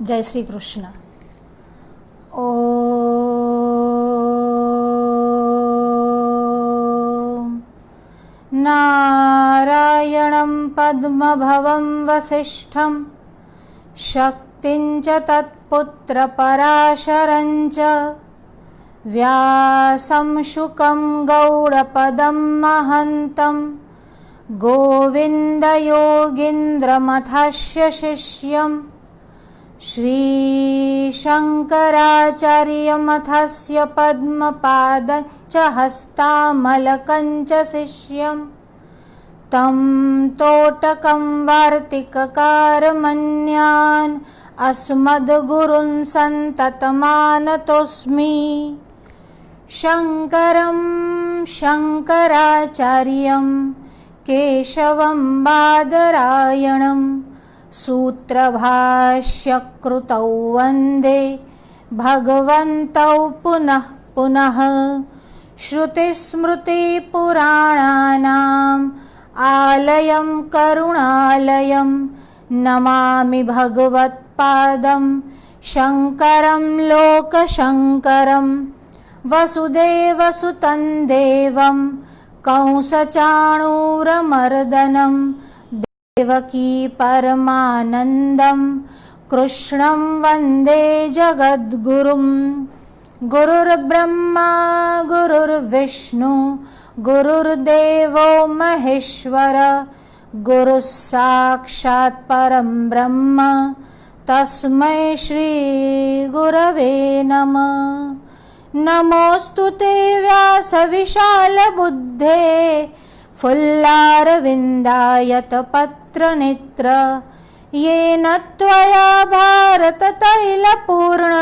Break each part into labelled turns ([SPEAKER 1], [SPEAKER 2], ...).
[SPEAKER 1] जय श्री कृष्ण। ओ नारायणं पद्मभवं वसिष्ठं शक्तिं च तत्पुत्रपराशरं च व्यासं शुकं गौडपदं महन्तं गोविन्दयोगीन्द्रमथस्य शिष्यं श्रीशङ्कराचार्यमथस्य पद्मपादं च हस्तामलकं च शिष्यं तं तोटकं वार्तिककारमन्यान् अस्मद्गुरुं सन्ततमानतोऽस्मि। शङ्करं शङ्कराचार्यं केशवं बादरायणं सूत्रभाष्यकृतौ वन्दे भगवन्तौ पुनः पुनः। श्रुतिस्मृतिपुराणानाम् आलयं करुणालयं नमामि भगवत्पादं शङ्करं लोकशङ्करं। वसुदेवसुतं देवं कंसचाणूरमर्दनं देवकी परमानन्दं कृष्णं वन्दे जगद्गुरुं। गुरुर्ब्रह्मा गुरुर्विष्णु गुरुर्देवो महेश्वर गुरुः साक्षात् परं ब्रह्म तस्मै श्री गुरवे नमः। नमोऽस्तु ते व्यासविशालबुद्धे फुल्लारविन्दायतपत्रनेत्र येन त्वया भारततैलपूर्ण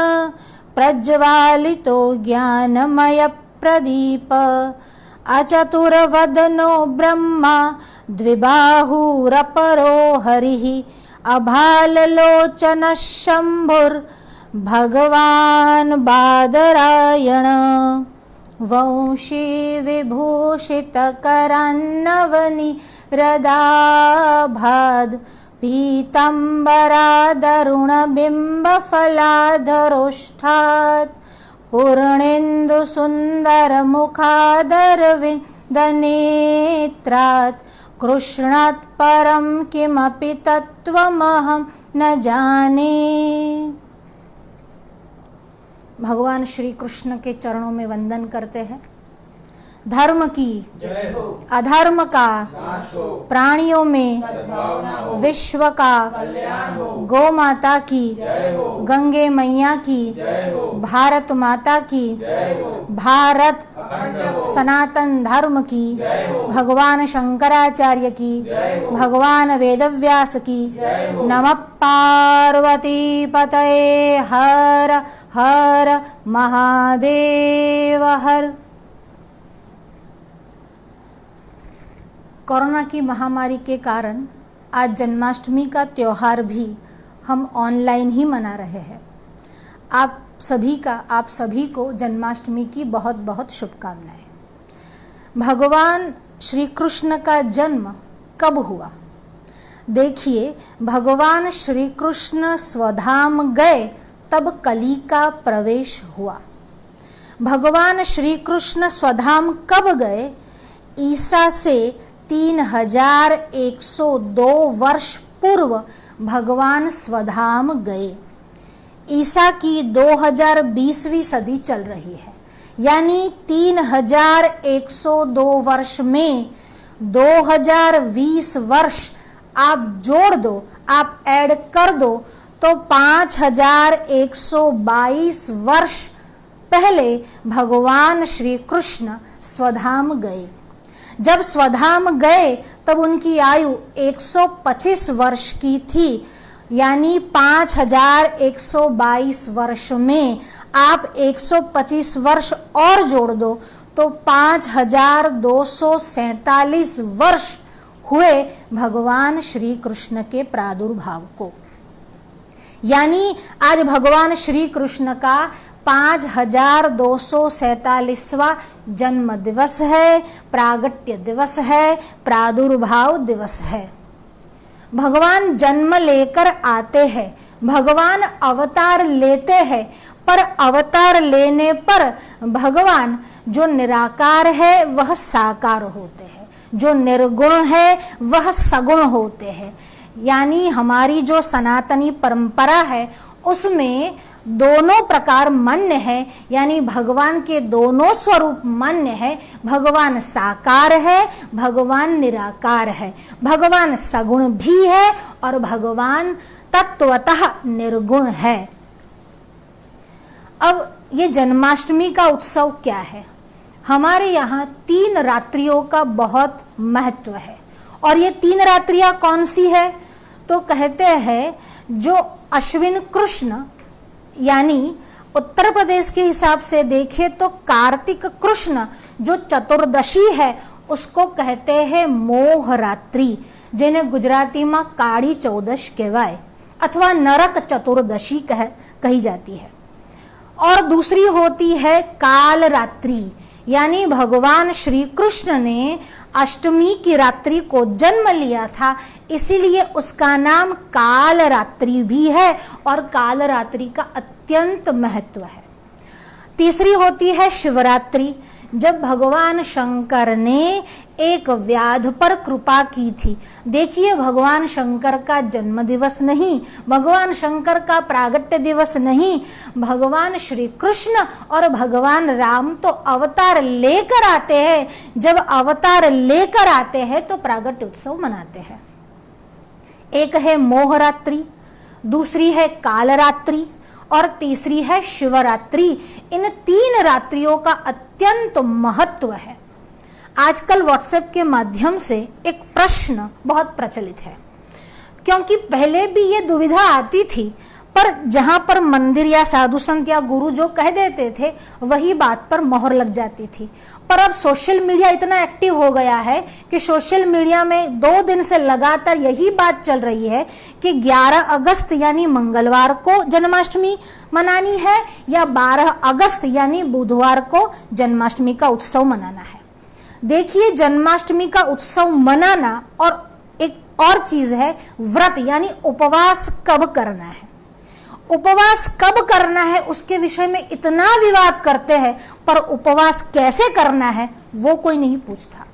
[SPEAKER 1] प्रज्वालितो ज्ञानमयप्रदीप। अचतुर्वदनो ब्रह्मा द्विबाहुरपरो हरिः अभाललोचनः शम्भुर्भगवान् बादरायण। वंशी विभूषितकरान्नवनिरदाभाद् पीताम्बरादरुणबिम्बफलाधरोष्ठात् पूर्णेन्दुसुन्दरमुखादरविन्दनेत्रात् कृष्णात् परं किमपि तत्त्वमहं न जाने। भगवान श्री कृष्ण के चरणों में वंदन करते हैं। धर्म की अधर्म का प्राणियों में विश्व का गौ माता की गंगे मैया की भारत माता की भारत सनातन धर्म की भगवान शंकराचार्य की भगवान वेदव्यास की। नमः पार्वती पतये हर हर महादेव हर। कोरोना की महामारी के कारण आज जन्माष्टमी का त्यौहार भी हम ऑनलाइन ही मना रहे हैं। आप सभी को जन्माष्टमी की बहुत बहुत शुभकामनाएं। भगवान श्री कृष्ण का जन्म कब हुआ? देखिए, भगवान श्री कृष्ण स्वधाम गए तब कली का प्रवेश हुआ। भगवान श्री कृष्ण स्वधाम कब गए? ईसा से 3102 वर्ष पूर्व भगवान स्वधाम गए। ईसा की 2020वीं सदी चल रही है, यानी 3102 वर्ष में 2020 वर्ष आप जोड़ दो, आप ऐड कर दो तो 5122 वर्ष पहले भगवान श्री कृष्ण स्वधाम गए। जब स्वधाम गए तब उनकी आयु 125 वर्ष की थी, यानी 5122 वर्ष में आप 125 वर्ष और जोड़ दो तो 5247 वर्ष हुए भगवान श्री कृष्ण के प्रादुर्भाव को। यानी आज भगवान श्री कृष्ण का 5247वां जन्म दिवस है, प्रागट्य दिवस है, प्रादुर्भाव दिवस है। भगवान जन्म लेकर आते हैं, भगवान अवतार लेते हैं, पर अवतार लेने पर भगवान जो निराकार है वह साकार होते हैं, जो निर्गुण है वह सगुण होते हैं। यानी हमारी जो सनातनी परंपरा है उसमें दोनों प्रकार मान्य है, यानी भगवान के दोनों स्वरूप मान्य है। भगवान साकार है, भगवान निराकार है, भगवान सगुण भी है और भगवान तत्वतः निर्गुण है। अब ये जन्माष्टमी का उत्सव क्या है? हमारे यहाँ 3 रात्रियों का बहुत महत्व है। और ये 3 रात्रियां कौन सी है? तो कहते हैं जो अश्विन कृष्ण यानी उत्तर प्रदेश के हिसाब से देखें तो कार्तिक कृष्ण जो चतुर्दशी है उसको कहते हैं मोहरात्रि, જેને ગુજરાતીમાં કાળી ચૌદશ કહેવાય अथवा नरक चतुर्दशी कही जाती है। और दूसरी होती है काल रात्रि, यानी भगवान श्री कृष्ण ने अष्टमी की रात्रि को जन्म लिया था, इसीलिए उसका नाम काल रात्रि भी है और काल रात्रि का अत्यंत महत्व है। तीसरी होती है शिवरात्रि, जब भगवान शंकर ने एक व्याध पर कृपा की थी। देखिए, भगवान शंकर का जन्म दिवस नहीं, भगवान शंकर का प्रागट्य दिवस नहीं, भगवान श्री कृष्ण और भगवान राम तो अवतार लेकर आते हैं। जब अवतार लेकर आते हैं तो प्रागट्य उत्सव मनाते हैं। एक है मोहरात्रि, दूसरी है कालरात्रि और तीसरी है शिवरात्रि। इन 3 रात्रियों का अत्यंत महत्व है। आजकल व्हाट्सएप के माध्यम से एक प्रश्न बहुत प्रचलित है, क्योंकि पहले भी ये दुविधा आती थी, पर जहां पर मंदिर या साधु संत या गुरु जो कह देते थे वही बात पर मोहर लग जाती थी। पर अब सोशल मीडिया इतना एक्टिव हो गया है कि सोशल मीडिया में 2 दिन से लगातार यही बात चल रही है कि 11 अगस्त यानी मंगलवार को जन्माष्टमी मनानी है या 12 अगस्त यानी बुधवार को जन्माष्टमी का उत्सव मनाना है। देखिए, जन्माष्टमी का उत्सव मनाना और एक और चीज है व्रत यानी उपवास कब करना है। उपवास कब करना है उसके विषय में इतना विवाद करते हैं, पर उपवास कैसे करना है वो कोई नहीं पूछता।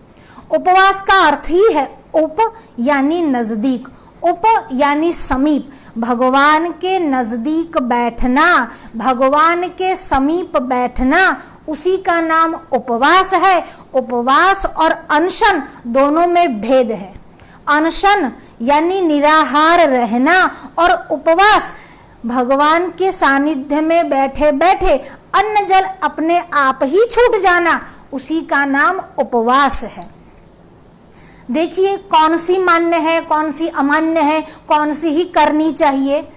[SPEAKER 1] उपवास का अर्थ ही है उप यानी नजदीक, उप यानी समीप, भगवान के नजदीक बैठना, भगवान के समीप बैठना, उसी का नाम उपवास है। उपवास और अनशन दोनों में भेद है। अनशन यानी निराहार रहना और उपवास भगवान के सानिध्य में बैठे बैठे अन्न जल अपने आप ही छूट जाना, उसी का नाम उपवास है। देखिए, कौन सी मान्य है, कौन सी अमान्य है, कौन सी ही करनी चाहिए।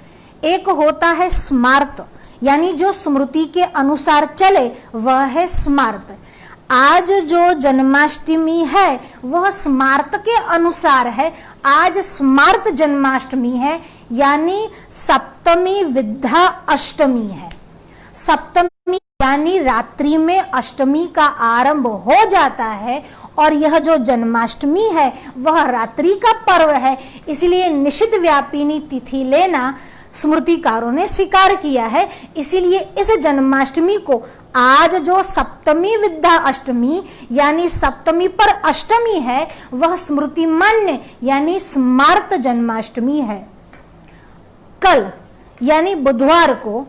[SPEAKER 1] एक होता है स्मार्त, यानी जो स्मृति के अनुसार चले वह है स्मार्त। आज जो जन्माष्टमी है वह स्मार्त के अनुसार है। आज स्मार्त जन्माष्टमी है, यानी सप्तमी विद्या अष्टमी है। सप्तमी यानी रात्रि में अष्टमी का आरंभ हो जाता है और यह जो जन्माष्टमी है वह रात्रि का पर्व है, इसलिए निषिद्ध व्यापिनी तिथि लेना स्मृतिकारों ने स्वीकार किया है। इसीलिए इस जन्माष्टमी को आज जो सप्तमी विद्या अष्टमी यानी सप्तमी पर अष्टमी है वह स्मृति मान्य यानी स्मार्त जन्माष्टमी है। कल यानी बुधवार को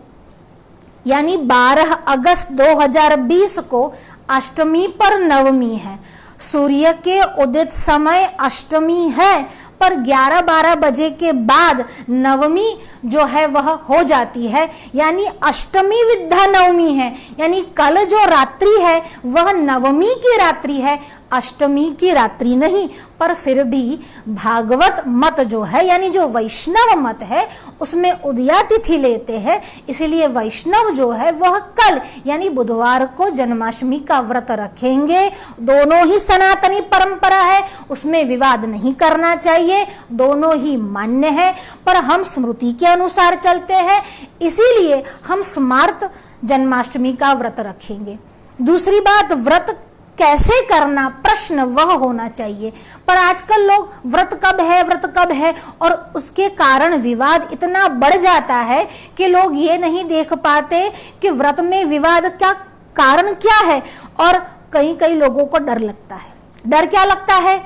[SPEAKER 1] यानी 12 अगस्त 2020 को अष्टमी पर नवमी है। सूर्य के उदित समय अष्टमी है, पर 11-12 बजे के बाद नवमी जो है वह हो जाती है, यानी अष्टमी विद्या नवमी है। यानी कल जो रात्रि है वह नवमी की रात्रि है, अष्टमी की रात्रि नहीं। पर फिर भी भागवत मत जो है यानी जो वैष्णव मत है उसमें उदया तिथि लेते हैं, इसलिए वैष्णव जो है वह कल यानी बुधवार को जन्माष्टमी का व्रत रखेंगे। दोनों ही सनातनी परंपरा है, उसमें विवाद नहीं करना चाहिए, दोनों ही मान्य है, पर हम स्मृति के अनुसार चलते हैं, इसीलिए हम स्मार्त जन्माष्टमी का व्रत रखेंगे। दूसरी बात, व्रत कैसे करना, प्रश्न वह होना चाहिए। पर आजकल लोग व्रत कब है और उसके कारण विवाद इतना बढ़ जाता है कि लोग ये नहीं देख पाते कि व्रत में विवाद का कारण क्या है। और कई लोगों को डर लगता है। डर क्या लगता है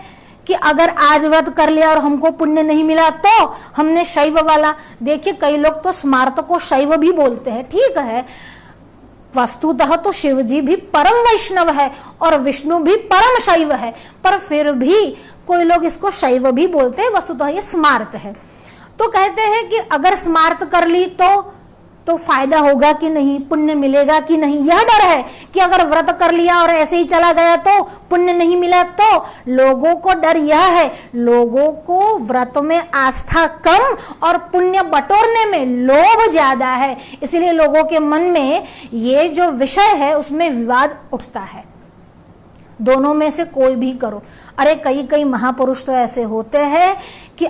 [SPEAKER 1] कि अगर आज व्रत कर लिया और हमको पुण्य नहीं मिला तो हमने शैव वाला, देखिए कई लोग तो स्मार्त को शैव भी बोलते हैं, ठीक है, वस्तुतः तो शिव जी भी परम वैष्णव है और विष्णु भी परम शैव है, पर फिर भी कोई लोग इसको शैव भी बोलते हैं, वस्तुतः ये स्मार्त है। तो कहते हैं कि अगर स्मार्त कर ली तो फायदा होगा कि नहीं, पुण्य मिलेगा कि नहीं, यह डर है कि अगर व्रत कर लिया और ऐसे ही चला गया तो पुण्य नहीं मिला। तो लोगों को डर यह है, लोगों को व्रत में आस्था कम और पुण्य बटोरने में लोभ ज्यादा है, इसलिए लोगों के मन में ये जो विषय है उसमें विवाद उठता है। दोनों में से कोई भी करो। अरे कई महापुरुष तो ऐसे होते हैं कि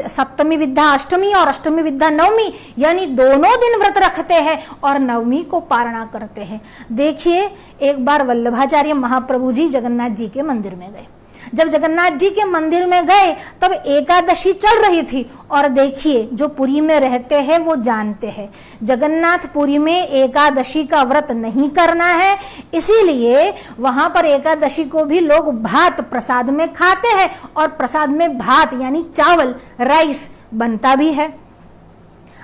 [SPEAKER 1] सप्तमी विद्या अष्टमी और अष्टमी विद्या नवमी, यानी दोनों दिन व्रत रखते हैं और नवमी को पारणा करते हैं। देखिए, एक बार वल्लभाचार्य महाप्रभु जी जगन्नाथ जी के मंदिर में गए। जब जगन्नाथ जी के मंदिर में गए तब एकादशी चल रही थी, और देखिए जो पुरी में रहते हैं वो जानते हैं जगन्नाथपुरी में एकादशी का व्रत नहीं करना है, इसीलिए वहां पर एकादशी को भी लोग भात प्रसाद में खाते हैं, और प्रसाद में भात यानी चावल, राइस बनता भी है।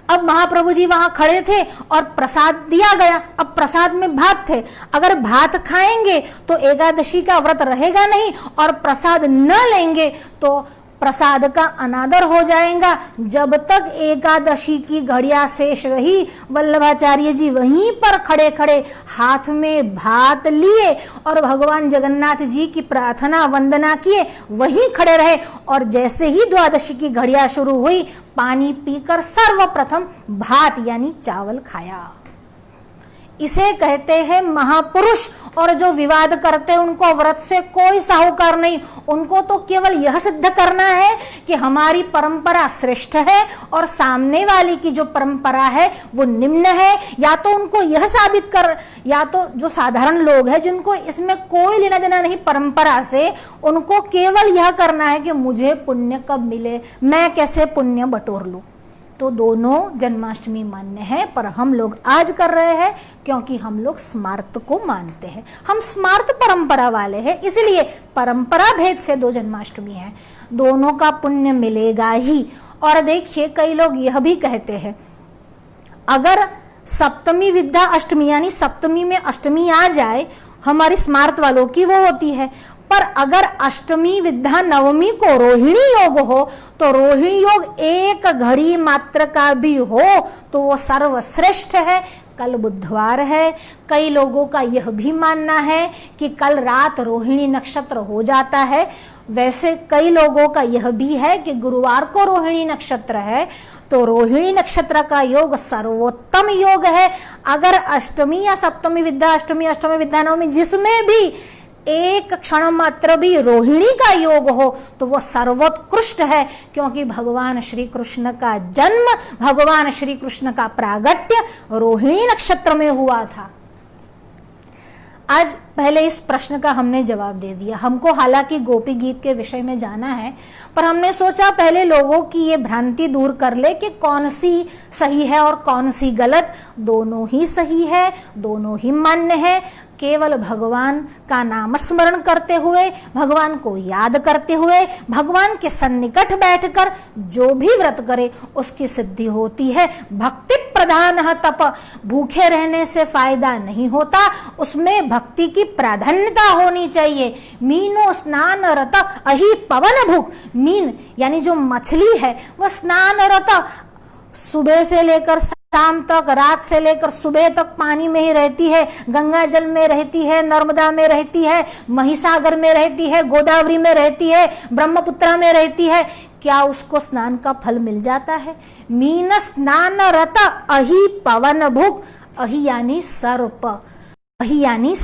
[SPEAKER 1] अब महाप्रभु जी वहां खड़े थे और प्रसाद दिया गया, अब प्रसाद में भात थे, अगर भात खाएंगे तो एकादशी का व्रत रहेगा नहीं, और प्रसाद न लेंगे तो प्रसाद का अनादर हो जाएगा। जब तक एकादशी की घड़ियां शेष रही, वल्लभाचार्य जी वहीं पर खड़े खड़े हाथ में भात लिए और भगवान जगन्नाथ जी की प्रार्थना वंदना किए, वहीं खड़े रहे। और जैसे ही द्वादशी की घड़ियां शुरू हुई, पानी पीकर सर्वप्रथम भात यानी चावल खाया। इसे कहते हैं महापुरुष। और जो विवाद करते हैं उनको व्रत से कोई साहूकार नहीं, उनको तो केवल यह सिद्ध करना है कि हमारी परंपरा श्रेष्ठ है और सामने वाली की जो परंपरा है वो निम्न है। या तो उनको यह साबित कर, या तो जो साधारण लोग हैं जिनको इसमें कोई लेना देना नहीं परंपरा से, उनको केवल यह करना है कि मुझे पुण्य कब मिले, मैं कैसे पुण्य बटोर लूं। तो दोनों जन्माष्टमी मान्य है, पर हम लोग आज कर रहे हैं क्योंकि हम लोग स्मार्त को मानते हैं, हम स्मार्त परंपरा वाले हैं, इसलिए परंपरा भेद से दो जन्माष्टमी है, दोनों का पुण्य मिलेगा ही। और देखिए कई लोग यह भी कहते हैं अगर सप्तमी विद्या अष्टमी यानी सप्तमी में अष्टमी आ जाए, हमारी स्मार्त वालों की वो होती है, पर अगर अष्टमी विद्या नवमी को रोहिणी योग हो तो रोहिणी योग एक घड़ी मात्र का भी हो तो वो सर्वश्रेष्ठ है। कल बुधवार है, कई लोगों का यह भी मानना है कि कल रात रोहिणी नक्षत्र हो जाता है। वैसे कई लोगों का यह भी है कि गुरुवार को रोहिणी नक्षत्र है, तो रोहिणी नक्षत्र का योग सर्वोत्तम योग है। अगर अष्टमी या सप्तमी विद्या अष्टमी, अष्टमी विद्या नवमी, जिसमें भी एक क्षण मात्र भी रोहिणी का योग हो तो वो सर्वोत्कृष्ट है, क्योंकि भगवान श्री कृष्ण का जन्म, भगवान श्री कृष्ण का प्रागट्य रोहिणी नक्षत्र में हुआ था। आज पहले इस प्रश्न का हमने जवाब दे दिया। हमको हालांकि गोपी गीत के विषय में जाना है, पर हमने सोचा पहले लोगों की ये भ्रांति दूर कर ले कि कौन सी सही है और कौन सी गलत। दोनों ही सही है, दोनों ही मान्य है। केवल भगवान का नाम स्मरण करते हुए, भगवान को याद करते हुए, भगवान के सन्निकट बैठकर जो भी व्रत करे उसकी सिद्धि होती है। भक्ति प्रधान है तप, भूखे रहने से फायदा नहीं होता, उसमें भक्ति की प्राधान्यता होनी चाहिए। मीनो स्नान रत अहि पवन भूख, मीन यानी जो मछली है वह स्नान रत सुबह से लेकर शाम तक, रात से लेकर सुबह तक पानी में ही रहती है, गंगा जल में रहती है, नर्मदा में रहती है, महिसागर में रहती है, गोदावरी में रहती है, ब्रह्मपुत्रा में रहती है। क्या उसको स्नान का फल मिल जाता है? मीन स्नान रत अहि पवन भुक, अहि यानी सर्प, अहि यानी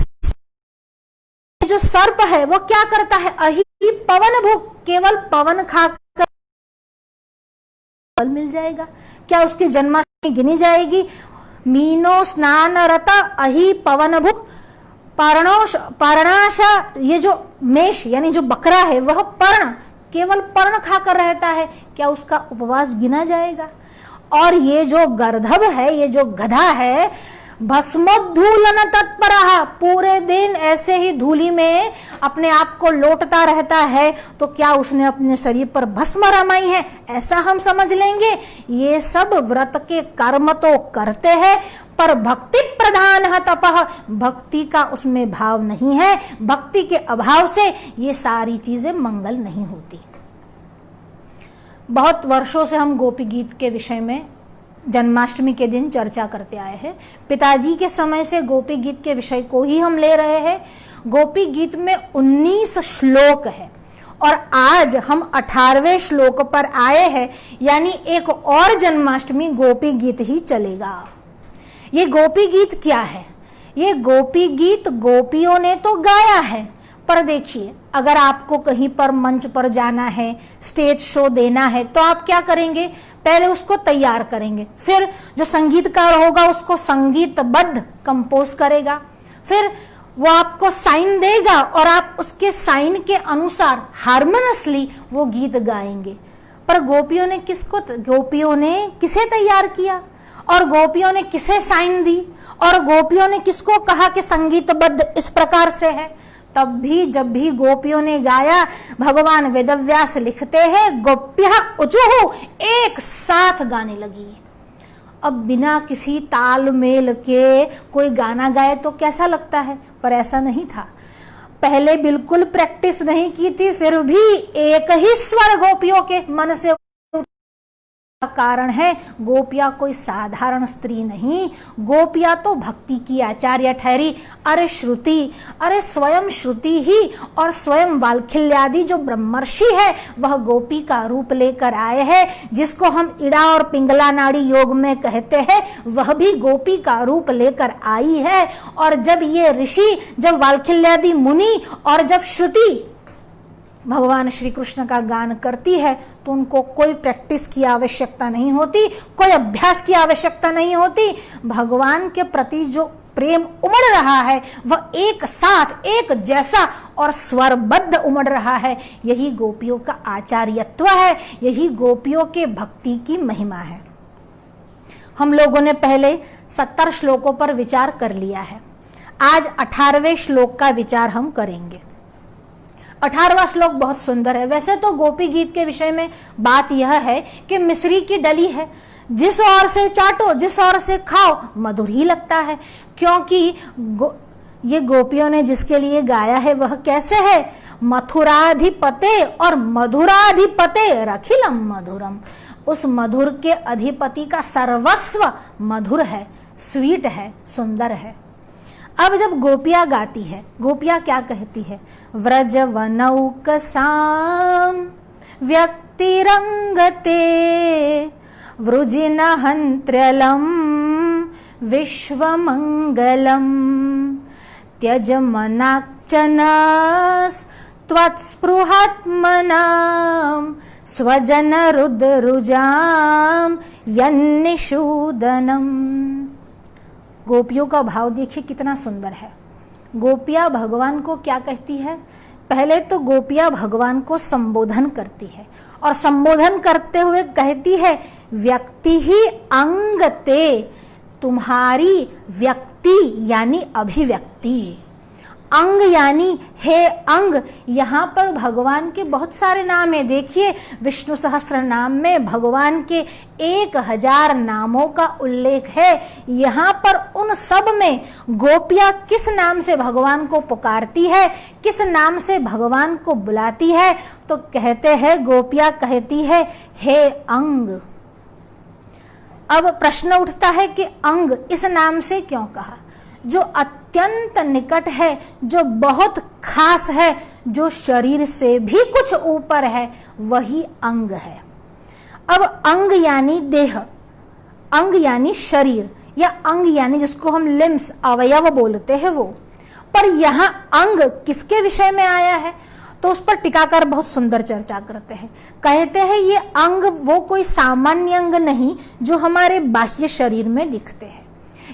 [SPEAKER 1] जो सर्प है वो क्या करता है? अहि पवन भुक, केवल पवन खाकर फल मिल जाएगा। क्या उसकी जन्माष्टमी गिनी जाएगी? मीनो स्नान रत अहि पवन भुक, पर्णाश, ये जो मेष यानी जो बकरा है वह पर्ण, केवल पर्ण खाकर रहता है, क्या उसका उपवास गिना जाएगा? और ये जो गर्दभ है, ये जो गधा है, भस्मोद्धूलन तत्परः, पूरे दिन ऐसे ही धूली में अपने आप को लोटता रहता है, तो क्या उसने अपने शरीर पर भस्म रमाई है, ऐसा हम समझ लेंगे? ये सब व्रत के कर्म तो करते हैं, पर भक्ति प्रधान है तपः, भक्ति का उसमें भाव नहीं है, भक्ति के अभाव से ये सारी चीजें मंगल नहीं होती। बहुत वर्षों से हम गोपी गीत के विषय में जन्माष्टमी के दिन चर्चा करते आए हैं। पिताजी के समय से गोपी गीत के विषय को ही हम ले रहे हैं। गोपी गीत में 19 श्लोक है और आज हम 18वें श्लोक पर आए हैं, यानी एक और जन्माष्टमी गोपी गीत ही चलेगा। ये गोपी गीत क्या है? ये गोपी गीत गोपियों ने तो गाया है, पर देखिए, अगर आपको कहीं पर मंच पर जाना है, स्टेज शो देना है, तो आप क्या करेंगे? पहले उसको तैयार करेंगे, फिर जो संगीतकार होगा उसको संगीतबद्ध कंपोज करेगा, फिर वो आपको साइन देगा और आप उसके साइन के अनुसार हार्मोनियसली वो गीत गाएंगे। पर गोपियों ने किसे तैयार किया और गोपियों ने किसे साइन दी और गोपियों ने किसको कहा कि संगीतबद्ध इस प्रकार से है? तब भी जब भी गोपियों ने गाया, भगवान वेदव्यास लिखते हैं, गोप्यः उचुः, एक साथ गाने लगी। अब बिना किसी तालमेल के कोई गाना गाए तो कैसा लगता है? पर ऐसा नहीं था, पहले बिल्कुल प्रैक्टिस नहीं की थी, फिर भी एक ही स्वर गोपियों के मन से कारण है। गोपिया कोई साधारण स्त्री नहीं, गोपिया तो भक्ति की आचार्य ठहरी। अरे श्रुति, अरे स्वयं श्रुति ही और स्वयं वाल्खिल्यादि जो ब्रह्मर्षि है वह गोपी का रूप लेकर आए हैं। जिसको हम इड़ा और पिंगला नाड़ी योग में कहते हैं, वह भी गोपी का रूप लेकर आई है। और जब ये ऋषि, जब वाल्खिल्यादि मुनि और जब श्रुति भगवान श्री कृष्ण का गान करती है, तो उनको कोई प्रैक्टिस की आवश्यकता नहीं होती, कोई अभ्यास की आवश्यकता नहीं होती। भगवान के प्रति जो प्रेम उमड़ रहा है वह एक साथ, एक जैसा और स्वरबद्ध उमड़ रहा है। यही गोपियों का आचार्यत्व है, यही गोपियों के भक्ति की महिमा है। हम लोगों ने पहले 70 श्लोकों पर विचार कर लिया है। आज 18वें श्लोक का विचार हम करेंगे। 18वां श्लोक बहुत सुंदर है। वैसे तो गोपी गीत के विषय में बात यह है कि मिश्री की डली है, जिस ओर से चाटो, जिस ओर से खाओ, मधुर ही लगता है। क्योंकि ये गोपियों ने जिसके लिए गाया है वह कैसे है? मथुराधिपते और मधुराधिपते रखिलम मधुरम। उस मधुर के अधिपति का सर्वस्व मधुर है, स्वीट है, सुंदर है। अब जब गोपियां गाती है, गोपियां क्या कहती है? व्रज वनौकसाम व्यक्तिरंगते वृजिनहंत्र्यलम विश्वमंगलम त्यजमनाक्चनस त्वत्स्पृहात्मनाम स्वजनरुद्रुजाम यन्निषूदनम। गोपियों का भाव देखिए कितना सुंदर है। गोपियां भगवान को क्या कहती है? पहले तो गोपियां भगवान को संबोधन करती है और संबोधन करते हुए कहती है, व्यक्ति ही अंग ते, तुम्हारी व्यक्ति यानी अभिव्यक्ति। अंग यानी हे अंग। यहाँ पर भगवान के बहुत सारे नाम है। देखिए, विष्णु सहस्त्र नाम में भगवान के 1000 नामों का उल्लेख है। यहाँ पर उन सब में गोपियाँ किस नाम से भगवान को पुकारती है, किस नाम से भगवान को बुलाती है? तो कहते हैं, गोपियाँ कहती है, हे अंग। अब प्रश्न उठता है कि अंग इस नाम से क्यों कहा? जो अत्यंत निकट है, जो बहुत खास है, जो शरीर से भी कुछ ऊपर है, वही अंग है। अब अंग यानी देह, अंग यानी शरीर, या अंग यानी जिसको हम लिम्स, अवयव बोलते हैं वो। पर यहाँ अंग किसके विषय में आया है? तो उस पर टीकाकार बहुत सुंदर चर्चा करते हैं। कहते हैं ये अंग वो कोई सामान्य अंग नहीं जो हमारे बाह्य शरीर में दिखते हैं।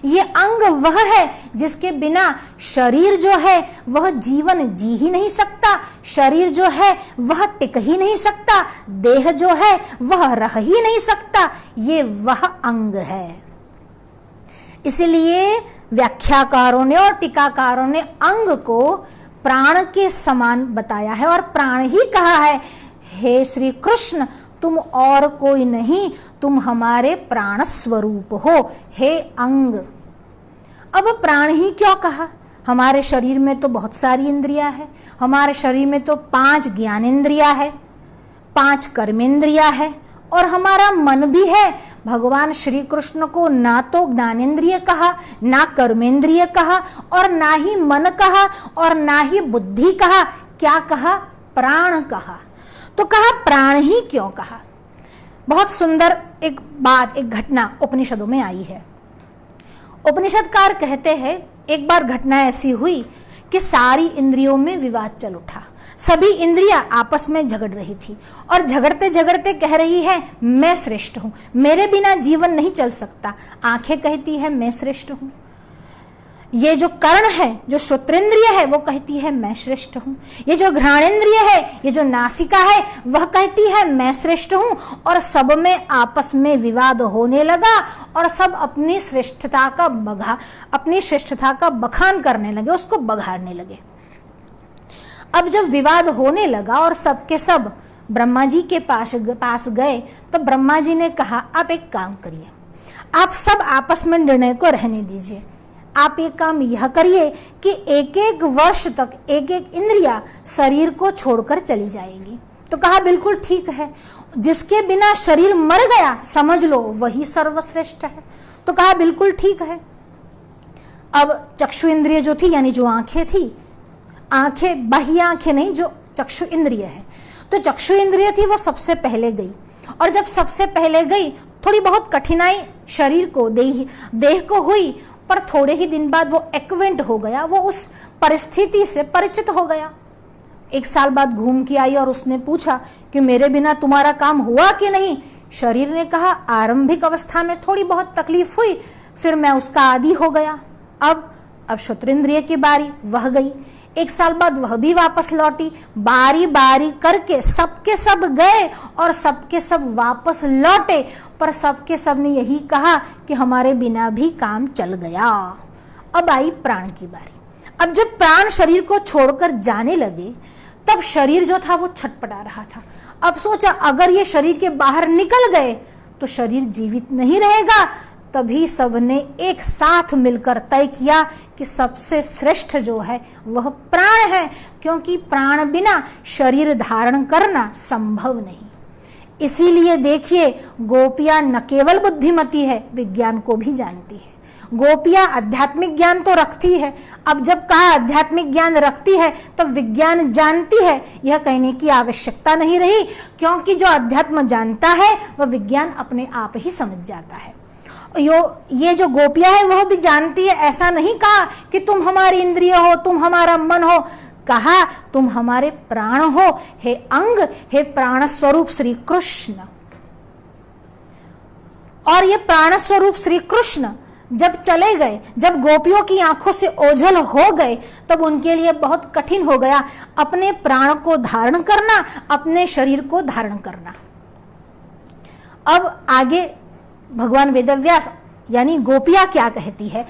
[SPEAKER 1] ये अंग वह है जिसके बिना शरीर जो है वह जीवन जी ही नहीं सकता, शरीर जो है वह टिक ही नहीं सकता, देह जो है वह रह ही नहीं सकता, ये वह अंग है। इसलिए व्याख्याकारों ने और टीकाकारों ने अंग को प्राण के समान बताया है और प्राण ही कहा है। हे श्री कृष्ण, तुम और कोई नहीं, तुम हमारे प्राण स्वरूप हो, हे अंग। अब प्राण ही क्यों कहा? हमारे शरीर में तो बहुत सारी इंद्रियां हैं, हमारे शरीर में तो 5 ज्ञानेंद्रियां है, 5 कर्मेंद्रियां है और हमारा मन भी है। भगवान श्री कृष्ण को ना तो ज्ञानेंद्रिय कहा, ना कर्मेंद्रिय कहा और ना ही मन कहा और ना ही बुद्धि कहा। क्या कहा? प्राण कहा। तो कहा प्राण ही क्यों कहा? बहुत सुंदर एक बात, एक घटना उपनिषदों में आई है। उपनिषदकार कहते हैं एक बार घटना ऐसी हुई कि सारी इंद्रियों में विवाद चल उठा, सभी इंद्रियां आपस में झगड़ रही थी और झगड़ते झगड़ते कह रही है मैं श्रेष्ठ हूं, मेरे बिना जीवन नहीं चल सकता। आंखें कहती है मैं श्रेष्ठ हूं, ये जो कर्ण है, जो श्रोत्रेंद्रिय है, वो कहती है मैं श्रेष्ठ हूं, ये जो घ्राणेंद्रिय है, ये जो नासिका है, वह कहती है मैं श्रेष्ठ हूं। और सब में आपस में विवाद होने लगा और सब अपनी श्रेष्ठता का बखान करने लगे, उसको बघाड़ने लगे। अब जब विवाद होने लगा और सबके सब ब्रह्मा जी के पास गए तो ब्रह्मा जी ने कहा आप एक काम करिए, आप सब आपस में निर्णय को रहने दीजिए, आप ये काम यह करिए कि एक एक वर्ष तक एक एक इंद्रिया शरीर को छोड़कर चली जाएगी। तो कहा बिल्कुल ठीक है, जिसके बिना शरीर मर गया समझ लो वही सर्वश्रेष्ठ है। तो कहा बिल्कुल ठीक है। अब चक्षु इंद्रिय जो थी, यानी जो आंखें थी, आंखें बाह्य आंखें नहीं, जो चक्षु इंद्रिय है, तो चक्षु इंद्रिय थी वो सबसे पहले गई। और जब सबसे पहले गई थोड़ी बहुत कठिनाई शरीर को, देह को हुई, पर थोड़े ही दिन बाद वो एक्वेंट हो गया, वो उस परिस्थिति से परिचित हो गया। 1 साल बाद घूम के आई और उसने पूछा कि मेरे बिना तुम्हारा काम हुआ कि नहीं? शरीर ने कहा आरंभिक अवस्था में थोड़ी बहुत तकलीफ हुई, फिर मैं उसका आदी हो गया। अब श्रोत्रेंद्रिय की बारी, वह गई। 1 साल बाद वह भी वापस लौटी। बारी बारी करके सबके सब गए और सबके सब वापस लौटे, पर सबके सब ने यही कहा कि हमारे बिना भी काम चल गया। अब आई प्राण की बारी। अब जब प्राण शरीर को छोड़कर जाने लगे तब शरीर जो था वो छटपटा रहा था। अब सोचा अगर ये शरीर के बाहर निकल गए तो शरीर जीवित नहीं रहेगा। तभी सबने एक साथ मिलकर तय किया कि सबसे श्रेष्ठ जो है वह प्राण है, क्योंकि प्राण बिना शरीर धारण करना संभव नहीं। इसीलिए देखिए गोपियां न केवल बुद्धिमती है, विज्ञान को भी जानती है। गोपियां आध्यात्मिक ज्ञान तो रखती है, अब जब कहा आध्यात्मिक ज्ञान रखती है तब विज्ञान जानती है, यह कहने की आवश्यकता नहीं रही, क्योंकि जो अध्यात्म जानता है वह विज्ञान अपने आप ही समझ जाता है। ये जो गोपियां है वह भी जानती है। ऐसा नहीं कहा कि तुम हमारी इंद्रिय हो, तुम हमारा मन हो, कहा तुम हमारे प्राण हो, हे अंग, हे प्राण स्वरूप श्री कृष्ण। और ये प्राण स्वरूप श्री कृष्ण जब चले गए, जब गोपियों की आंखों से ओझल हो गए, तब उनके लिए बहुत कठिन हो गया अपने प्राण को धारण करना, अपने शरीर को धारण करना। अब आगे भगवान वेदव्यास यानी गोपियां क्या कहती है?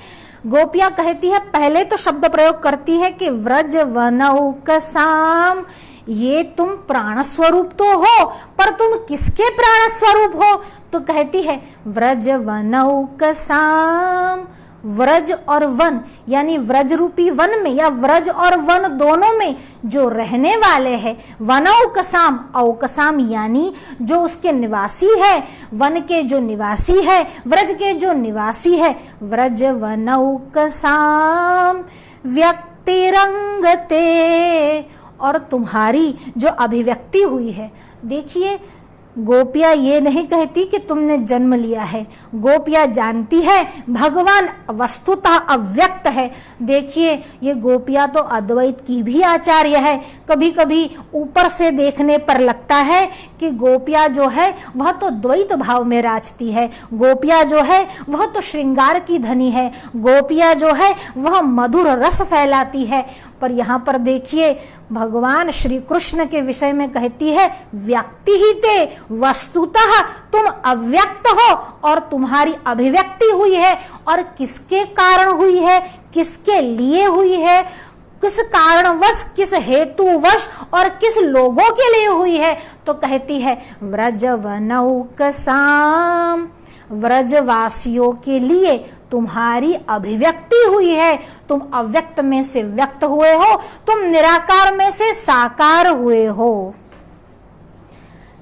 [SPEAKER 1] गोपियां कहती है, पहले तो शब्द प्रयोग करती है कि व्रज वनौकसाम, ये तुम प्राण स्वरूप तो हो, पर तुम किसके प्राण स्वरूप हो? तो कहती है व्रज वनौकसाम, व्रज और वन यानी व्रज रूपी वन में या व्रज और वन दोनों में जो रहने वाले हैं, वनौकसाम, औकसाम यानी जो उसके निवासी है, वन के जो निवासी है, व्रज के जो निवासी है, व्रज वनौकसाम व्यक्तिरंगते, और तुम्हारी जो अभिव्यक्ति हुई है, देखिए गोपियाँ ये नहीं कहती कि तुमने जन्म लिया है, गोपियाँ जानती है भगवान वस्तुतः अव्यक्त है। देखिए ये गोपियाँ तो अद्वैत की भी आचार्य है। कभी कभी ऊपर से देखने पर लगता है कि गोपियाँ जो है वह तो द्वैत भाव में राजती है, गोपियाँ जो है वह तो श्रृंगार की धनी है, गोपियाँ जो है वह मधुर रस फैलाती है। पर यहाँ पर देखिए भगवान श्री कृष्ण के विषय में कहती है व्यक्ति ही ते, वस्तुतः तुम अव्यक्त हो और तुम्हारी अभिव्यक्ति हुई है। और किसके कारण हुई है, किसके लिए हुई है, किस कारणवश, किस हेतुवश और किस लोगों के लिए हुई है? तो कहती है व्रजवनौकसाम, व्रजवासियों के लिए तुम्हारी अभिव्यक्ति हुई है। तुम अव्यक्त में से व्यक्त हुए हो, तुम निराकार में से साकार हुए हो।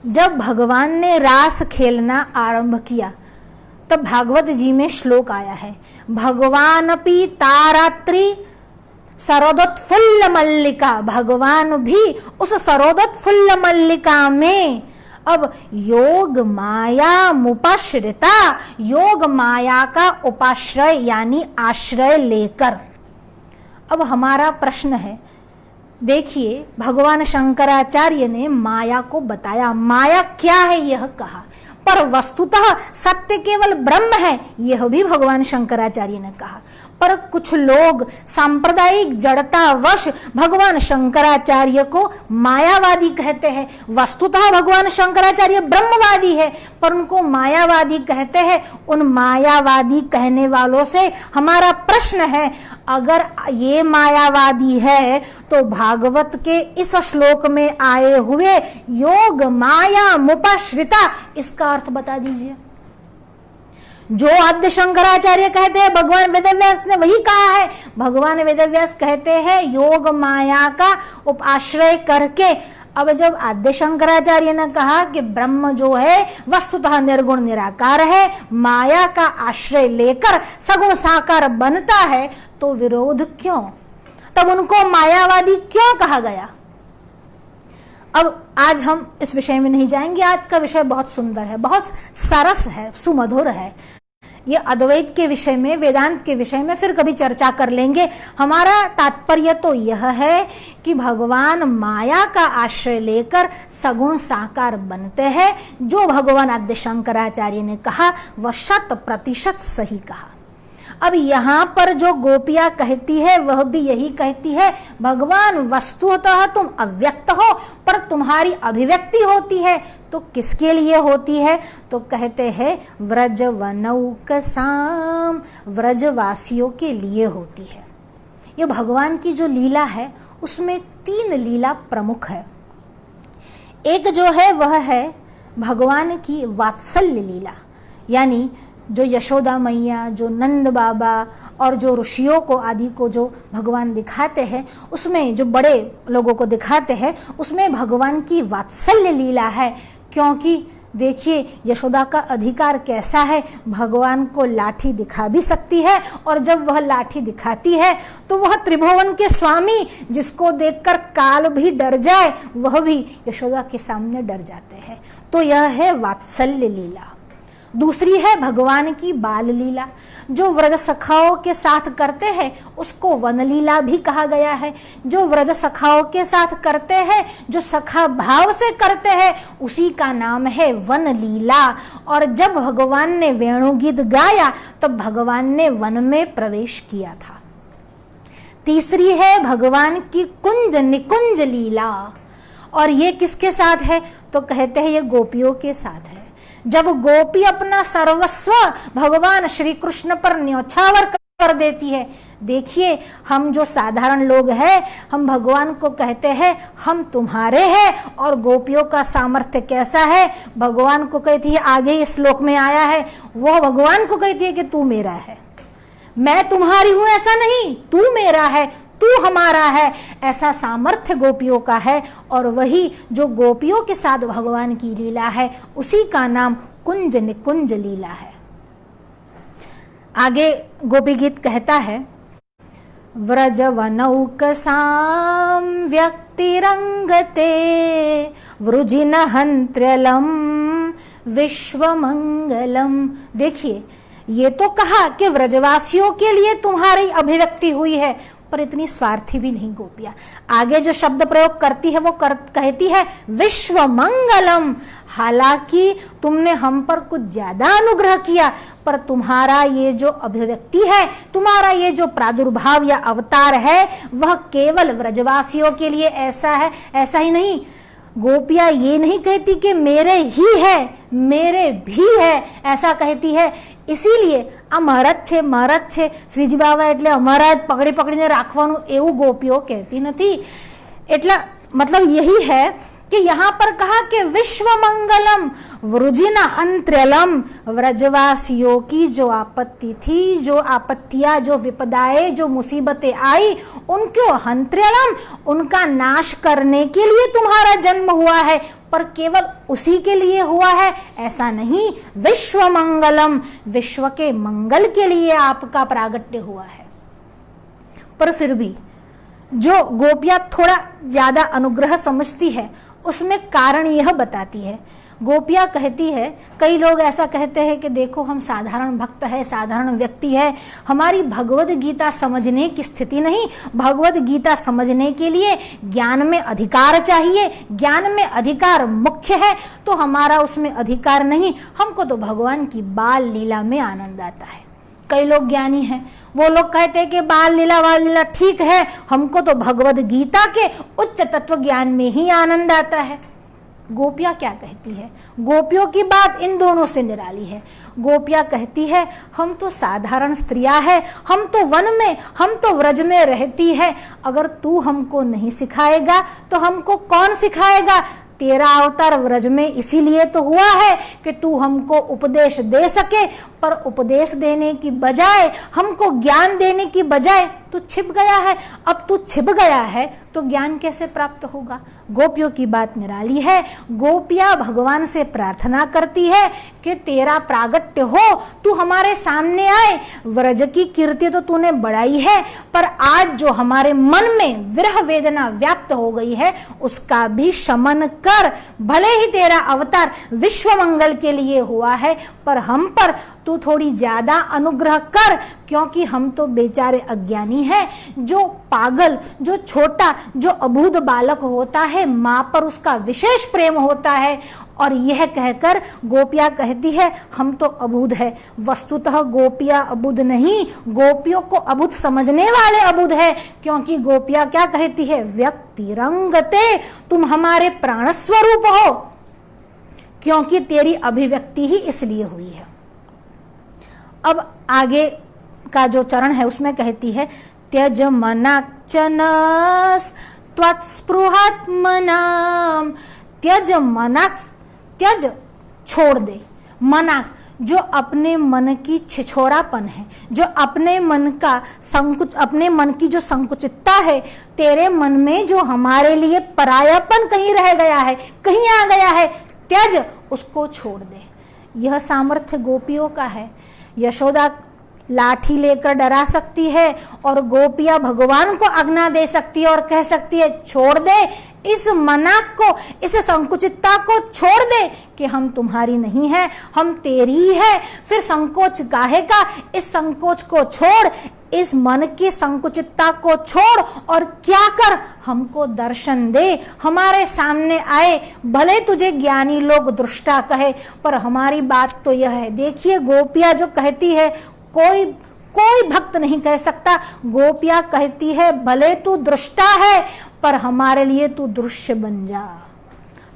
[SPEAKER 1] जब भगवान ने रास खेलना आरंभ किया तब भागवत जी में श्लोक आया है, भगवान अपि तारात्रि सरोदोत्फुल्ल मल्लिका, भगवान भी उस सरोदोत्फुल्ल मल्लिका में अब योग माया मुपाश्रिता, योग माया का उपाश्रय यानी आश्रय लेकर। अब हमारा प्रश्न है, देखिए भगवान शंकराचार्य ने माया को बताया, माया क्या है यह कहा, पर वस्तुतः सत्य केवल ब्रह्म है यह भी भगवान शंकराचार्य ने कहा। पर कुछ लोग सांप्रदायिक जड़तावश भगवान शंकराचार्य को मायावादी कहते हैं। वस्तुतः भगवान शंकराचार्य ब्रह्मवादी है पर उनको मायावादी कहते हैं। उन मायावादी कहने वालों से हमारा प्रश्न है, अगर ये मायावादी है तो भागवत के इस श्लोक में आए हुए योग माया मुपाश्रिता इसका अर्थ बता दीजिए। जो आद्य शंकराचार्य कहते हैं भगवान वेदव्यास ने वही कहा है। भगवान वेदव्यास कहते हैं योग माया का उपाश्रय करके। अब जब आद्य शंकराचार्य ने कहा कि ब्रह्म जो है वस्तुतः निर्गुण निराकार है, माया का आश्रय लेकर सगुण साकार बनता है, तो विरोध क्यों? तब उनको मायावादी क्यों कहा गया? अब आज हम इस विषय में नहीं जाएंगे। आज का विषय बहुत सुंदर है, बहुत सरस है, सुमधुर है। ये अद्वैत के विषय में, वेदांत के विषय में फिर कभी चर्चा कर लेंगे। हमारा तात्पर्य तो यह है कि भगवान माया का आश्रय लेकर सगुण साकार बनते हैं। जो भगवान आद्य शंकराचार्य ने कहा वह 100% सही कहा। अब यहाँ पर जो गोपियाँ कहती है वह भी यही कहती है, भगवान वस्तुतः तुम अव्यक्त हो पर तुम्हारी अभिव्यक्ति होती है। तो किसके लिए होती है? तो कहते हैं व्रजवनौकसाम, व्रजवासियों के लिए होती है। ये भगवान की जो लीला है उसमें 3 लीला प्रमुख है। एक जो है वह है भगवान की वात्सल्य लीला, यानी जो यशोदा मैया, जो नंद बाबा और जो ऋषियों को आदि को जो भगवान दिखाते हैं, उसमें जो बड़े लोगों को दिखाते हैं उसमें भगवान की वात्सल्य लीला है। क्योंकि देखिए यशोदा का अधिकार कैसा है, भगवान को लाठी दिखा भी सकती है और जब वह लाठी दिखाती है तो वह त्रिभुवन के स्वामी जिसको देखकर काल भी डर जाए वह भी यशोदा के सामने डर जाते हैं। तो यह है वात्सल्य लीला। दूसरी है भगवान की बाल लीला, जो व्रज सखाओं के साथ करते हैं उसको वन लीला भी कहा गया है। जो व्रज सखाओं के साथ करते हैं, जो सखा भाव से करते हैं, उसी का नाम है वन लीला। और जब भगवान ने वेणुगीत गाया तब भगवान ने वन में प्रवेश किया था। तीसरी है भगवान की कुंज निकुंज लीला, और ये किसके साथ है? तो कहते हैं ये गोपियों के साथ है। जब गोपी अपना सर्वस्व भगवान श्री कृष्ण पर न्योछावर कर देती है। देखिए हम जो साधारण लोग हैं, हम भगवान को कहते हैं हम तुम्हारे हैं, और गोपियों का सामर्थ्य कैसा है? भगवान को कहती है, आगे इस श्लोक में आया है, वह भगवान को कहती है कि तू मेरा है, मैं तुम्हारी हूं ऐसा नहीं, तू मेरा है, तू हमारा है। ऐसा सामर्थ्य गोपियों का है। और वही जो गोपियों के साथ भगवान की लीला है उसी का नाम कुंज निकुंज लीला है। आगे गोपी गीत कहता है, व्रजवनौकसां व्यक्तिरंगते वृजिनहन्त्र्यलं विश्वमंगलम। देखिए, ये तो कहा कि व्रजवासियों के लिए तुम्हारी अभिव्यक्ति हुई है, पर इतनी स्वार्थी भी नहीं गोपियां। आगे जो शब्द प्रयोग करती है वो कहती है विश्व मंगलम। हालांकि तुमने हम पर कुछ ज्यादा अनुग्रह किया, पर तुम्हारा ये जो अभिव्यक्ति है, तुम्हारा ये जो प्रादुर्भाव या अवतार है, वह केवल व्रजवासियों के लिए ऐसा है, ऐसा ही नहीं। गोपियां ये नहीं कहती कि मेरे ही है, मेरे भी है, ऐसा कहती है। इसीलिए આ મારા જ છે શ્રીજી બાવા એટલે અમારા જ પકડી પકડીને રાખવાનું, એવું ગોપીઓ કહેતી નથી। એટલા मतलब यही है कि यहाँ पर कहा कि विश्व मंगलम वृजिना अंत्रलम। व्रजवासियों की जो आपत्ति थी, जो आपत्तियां, जो विपदाएं, जो मुसीबतें आई, उनको हंत्रलम, उनका नाश करने के लिए तुम्हारा जन्म हुआ है, पर केवल उसी के लिए हुआ है ऐसा नहीं। विश्व मंगलम, विश्व के मंगल के लिए आपका प्रागट्य हुआ है। पर फिर भी जो गोपियां थोड़ा ज्यादा अनुग्रह समझती है, उसमें कारण यह बताती है। गोपियां कहती है, कई लोग ऐसा कहते हैं कि देखो हम साधारण भक्त है, साधारण व्यक्ति है, हमारी भगवद गीता समझने की स्थिति नहीं। भगवद गीता समझने के लिए ज्ञान में अधिकार चाहिए, ज्ञान में अधिकार मुख्य है, तो हमारा उसमें अधिकार नहीं। हमको तो भगवान की बाल लीला में आनंद आता है। कई लोग ज्ञानी हैं, वो लोग कहते हैं कि बाल लीला ठीक है, हमको तो भगवद गीता के उच्च तत्व ज्ञान में ही आनंद आता है। गोपियां क्या कहती है? गोपियों की बात इन दोनों से निराली है। गोपियां कहती है हम तो साधारण स्त्रियां हैं, हम तो वन में, हम तो व्रज में रहती है, अगर तू हमको नहीं सिखाएगा तो हमको कौन सिखाएगा? तेरा अवतार व्रज में इसीलिए तो हुआ है कि तू हमको उपदेश दे सके, पर उपदेश देने की बजाय, हमको ज्ञान देने की बजाय तू छिप गया है। अब तू छिप गया है तो ज्ञान कैसे प्राप्त होगा? गोपियों की बात निराली है। गोपियां भगवान से प्रार्थना करती है कि तेरा प्रागट्य हो, तू हमारे सामने आए। व्रज की कीर्ति तो तूने बढ़ाई है, पर आज जो हमारे मन में विरह वेदना व्याप्त हो गई है, उसका भी शमन कर। भले ही तेरा अवतार विश्व मंगल के लिए हुआ है, पर हम पर तू थोड़ी ज्यादा अनुग्रह कर, क्योंकि हम तो बेचारे अज्ञानी हैं। जो पागल, जो छोटा, जो अबूध बालक होता है, माँ पर उसका विशेष प्रेम होता है। और यह कहकर गोपियां कहती है हम तो अबूध है। वस्तुतः गोपियां अबूध नहीं, गोपियों को अबूध समझने वाले अबूध है। क्योंकि गोपियां क्या कहती है? व्यक्ति रंगते, तुम हमारे प्राण स्वरूप हो, क्योंकि तेरी अभिव्यक्ति ही इसलिए हुई है। अब आगे का जो चरण है उसमें कहती है त्यज मनाक्चनस त्वत्स्पृहात्मनाम। त्यज मनाक्, त्यज छोड़ दे, मना जो अपने मन की छिछोरापन है, जो अपने मन का संकुच, अपने मन की जो संकुचितता है, तेरे मन में जो हमारे लिए परायापन कहीं रह गया है, कहीं आ गया है, त्यज, उसको छोड़ दे। यह सामर्थ्य गोपियों का है। यशोदा लाठी लेकर डरा सकती है और गोपियां भगवान को आज्ञा दे सकती है और कह सकती है छोड़ दे इस मनाक को, इस संकुचितता को छोड़ दे कि हम तुम्हारी नहीं है, हम तेरी ही है। फिर संकोच काहे का? इस संकोच को छोड़, इस मन की संकुचितता को छोड़ और क्या कर? हमको दर्शन दे, हमारे सामने आए। भले तुझे ज्ञानी लोग दृष्टा कहे, पर हमारी बात तो यह है। देखिए गोपियां जो कहती है, कोई भक्त नहीं कह सकता। गोपियां कहती है भले तू दृष्टा है, पर हमारे लिए तू दृश्य बन जा,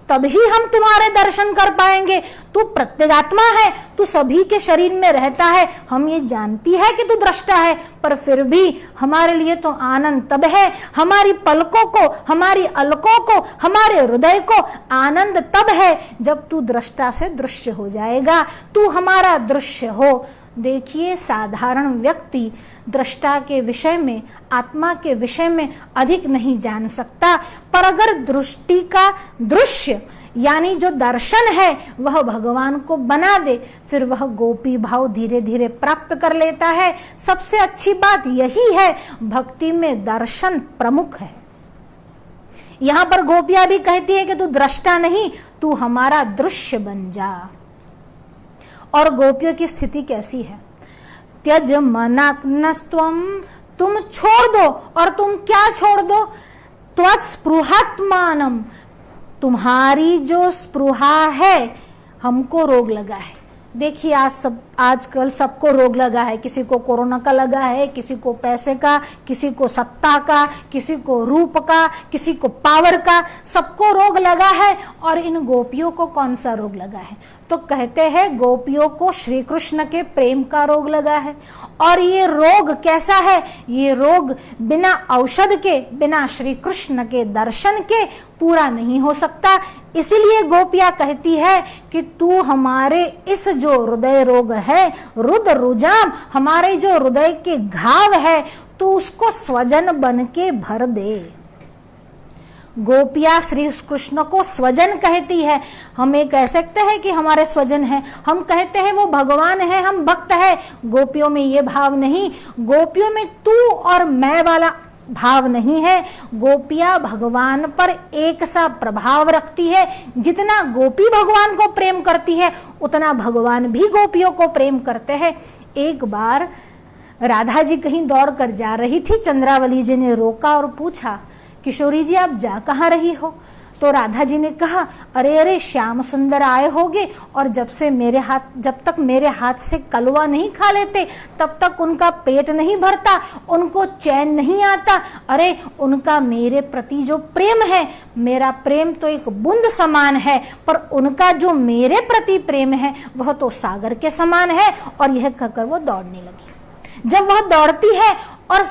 [SPEAKER 1] तभी हम तुम्हारे दर्शन कर पाएंगे। तू प्रत्यगात्मा है, तू सभी के शरीर में रहता है, हम ये जानती है कि तू दृष्टा है, पर फिर भी हमारे लिए तो आनंद तब है। हमारी पलकों को, हमारी अलकों को, हमारे हृदय को आनंद तब है जब तू दृष्टा से दृश्य हो जाएगा, तू हमारा दृश्य हो। देखिए साधारण व्यक्ति दृष्टा के विषय में, आत्मा के विषय में अधिक नहीं जान सकता, पर अगर दृष्टि का दृश्य यानी जो दर्शन है वह भगवान को बना दे, फिर वह गोपी भाव धीरे धीरे प्राप्त कर लेता है। सबसे अच्छी बात यही है, भक्ति में दर्शन प्रमुख है। यहां पर गोपियां भी कहती है कि तू दृष्टा नहीं, तू हमारा दृश्य बन जा। और गोपियों की स्थिति कैसी है? त्यज मनाक्नस्त्वम, तुम छोड़ दो। और तुम क्या छोड़ दो? त्वत्स्पृहात्मानम, तुम्हारी जो स्पृहा है, हमको रोग लगा है। देखिए आजकल सबको रोग लगा है। किसी को कोरोना का लगा है, किसी को पैसे का, किसी को सत्ता का, किसी को रूप का, किसी को पावर का, सबको रोग लगा है। और इन गोपियों को कौन सा रोग लगा है? तो कहते हैं गोपियों को श्री कृष्ण के प्रेम का रोग लगा है। और ये रोग कैसा है? ये रोग बिना औषध के, बिना श्री कृष्ण के दर्शन के पूरा नहीं हो सकता। इसीलिए गोपियां कहती है कि तू हमारे इस जो हृदय रोग है, रुद्र रुजाम, हमारे जो हृदय के घाव है, तू उसको स्वजन बन के भर दे। गोपियां श्री कृष्ण को स्वजन कहती है। हम ये कह सकते हैं कि हमारे स्वजन हैं, हम कहते हैं वो भगवान है, हम भक्त है। गोपियों में ये भाव नहीं, गोपियों में तू और मैं वाला भाव नहीं है। गोपियां भगवान पर एक सा प्रभाव रखती है। जितना गोपी भगवान को प्रेम करती है, उतना भगवान भी गोपियों को प्रेम करते हैं। एक बार राधा जी कहीं दौड़ कर जा रही थी, चंद्रावली जी ने रोका और पूछा, किशोरी जी आप जा कहाँ रही हो? तो राधा जी ने कहा, अरे अरे श्याम सुंदर आए होगे, और जब तक मेरे हाथ से कलवा नहीं खा लेते, तब तक उनका पेट नहीं भरता, उनको चैन नहीं आता। अरे उनका मेरे प्रति जो प्रेम है, मेरा प्रेम तो एक बूंद समान है, पर उनका जो मेरे प्रति प्रेम है वह तो सागर के समान है। और यह कहकर वो दौड़ने लगी। जब वह दौड़ती है और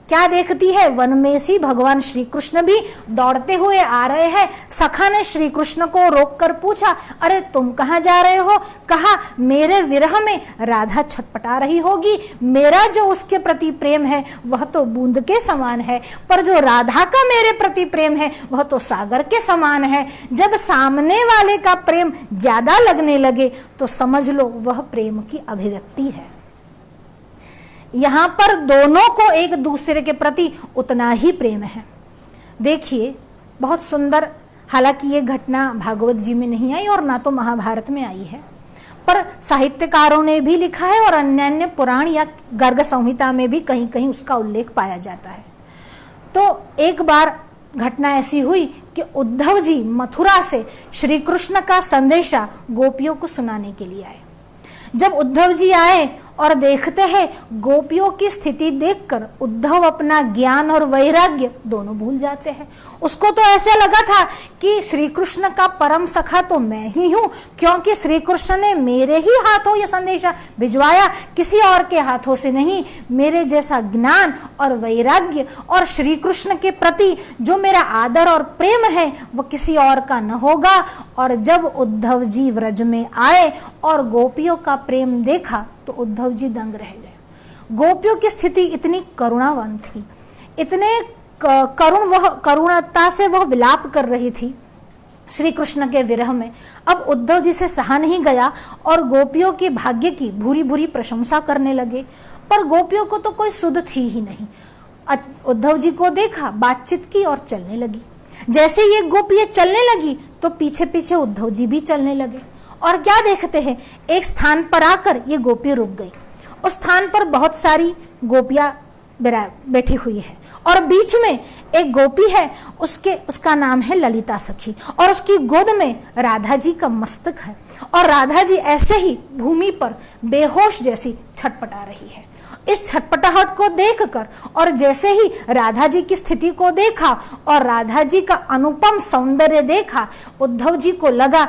[SPEAKER 1] क्या देखती है? वन में से भगवान श्री कृष्ण भी दौड़ते हुए आ रहे हैं। सखा ने श्री कृष्ण को रोककर पूछा, अरे तुम कहाँ जा रहे हो? कहा, मेरे विरह में राधा छटपटा रही होगी, मेरा जो उसके प्रति प्रेम है वह तो बूंद के समान है, पर जो राधा का मेरे प्रति प्रेम है वह तो सागर के समान है। जब सामने वाले का प्रेम ज्यादा लगने लगे तो समझ लो वह प्रेम की अभिव्यक्ति है। यहां पर दोनों को एक दूसरे के प्रति उतना ही प्रेम है। देखिए बहुत सुंदर, हालांकि ये घटना भागवत जी में नहीं आई और ना तो महाभारत में आई है, पर साहित्यकारों ने भी लिखा है और अन्य अन्य पुराण या गर्ग संहिता में भी कहीं कहीं उसका उल्लेख पाया जाता है। तो एक बार घटना ऐसी हुई कि उद्धव जी मथुरा से श्री कृष्ण का संदेशा गोपियों को सुनाने के लिए आए। जब उद्धव जी आए और देखते हैं गोपियों की स्थिति देखकर उद्धव अपना ज्ञान और वैराग्य दोनों भूल जाते हैं। उसको तो ऐसे लगा था कि श्री कृष्ण का परम सखा तो मैं ही हूं, क्योंकि श्री कृष्ण ने मेरे ही हाथों यह संदेशा भिजवाया, किसी और के हाथों से नहीं। मेरे जैसा ज्ञान और वैराग्य और श्री कृष्ण के प्रति जो मेरा आदर और प्रेम है वह किसी और का न होगा। और जब उद्धव जी व्रज में आए और गोपियों का प्रेम देखा तो उद्धव जी दंग रह गए। गोपियों की स्थिति इतनी करुणावान थी, इतने करुणता से वह विलाप कर रही थी श्री कृष्ण के विरह में। अब उद्धव जी से सहा नहीं गया और गोपियों के भाग्य की भूरी भूरी प्रशंसा करने लगे, पर गोपियों को तो कोई सुध थी ही नहीं। उद्धव जी को देखा, बातचीत की और चलने लगी। जैसे ये गोपियां चलने लगी तो पीछे पीछे उद्धव जी भी चलने लगे। और क्या देखते हैं, एक स्थान पर आकर ये गोपी रुक गई। उस स्थान पर बहुत सारी गोपियां बैठी हुई है और बीच में एक गोपी है, उसका नाम है ललिता सखी, और उसकी गोद में राधा जी का मस्तक है। और राधा जी ऐसे ही भूमि पर बेहोश जैसी छटपटा रही है। इस छटपटाहट को देखकर और जैसे ही राधा जी की स्थिति को देखा और राधा जी का अनुपम सौंदर्य देखा, उद्धव जी को लगा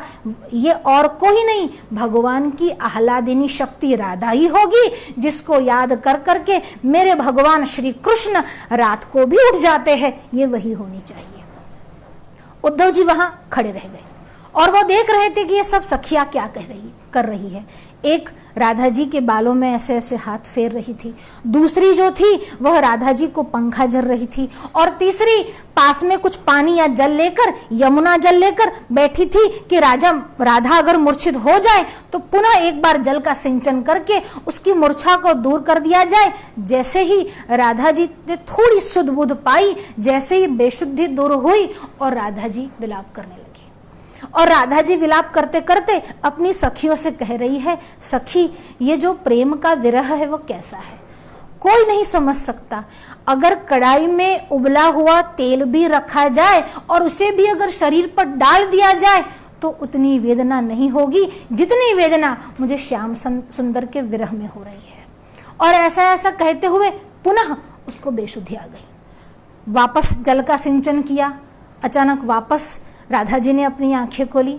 [SPEAKER 1] ये और कोई नहीं, भगवान की आह्लादिनी शक्ति राधा ही होगी, जिसको याद कर करके मेरे भगवान श्री कृष्ण रात को भी उठ जाते हैं, ये वही होनी चाहिए। उद्धव जी वहां खड़े रह गए और वो देख रहे थे कि ये सब सखियां क्या कर रही है। एक राधा जी के बालों में ऐसे ऐसे हाथ फेर रही थी, दूसरी जो थी वह राधा जी को पंखा झल रही थी, और तीसरी पास में कुछ पानी या जल लेकर, यमुना जल लेकर बैठी थी कि राधा अगर मूर्छित हो जाए तो पुनः एक बार जल का सिंचन करके उसकी मूर्छा को दूर कर दिया जाए। जैसे ही राधा जी ने थोड़ी सुध बुध पाई, जैसे ही बेशुद्धि दूर हुई और राधा जी विलाप करने लगी। और राधा जी विलाप करते करते अपनी सखियों से कह रही है, सखी ये जो प्रेम का विरह है वो कैसा है, कोई नहीं समझ सकता। अगर कढ़ाई में उबला हुआ तेल भी रखा जाए और उसे भी अगर शरीर पर डाल दिया जाए तो उतनी वेदना नहीं होगी जितनी वेदना मुझे श्याम सुंदर के विरह में हो रही है। और ऐसा ऐसा कहते हुए पुनः उसको बेशुद्धि आ गई। वापस जल का सिंचन किया। अचानक वापस राधा जी ने अपनी आंखें खोली,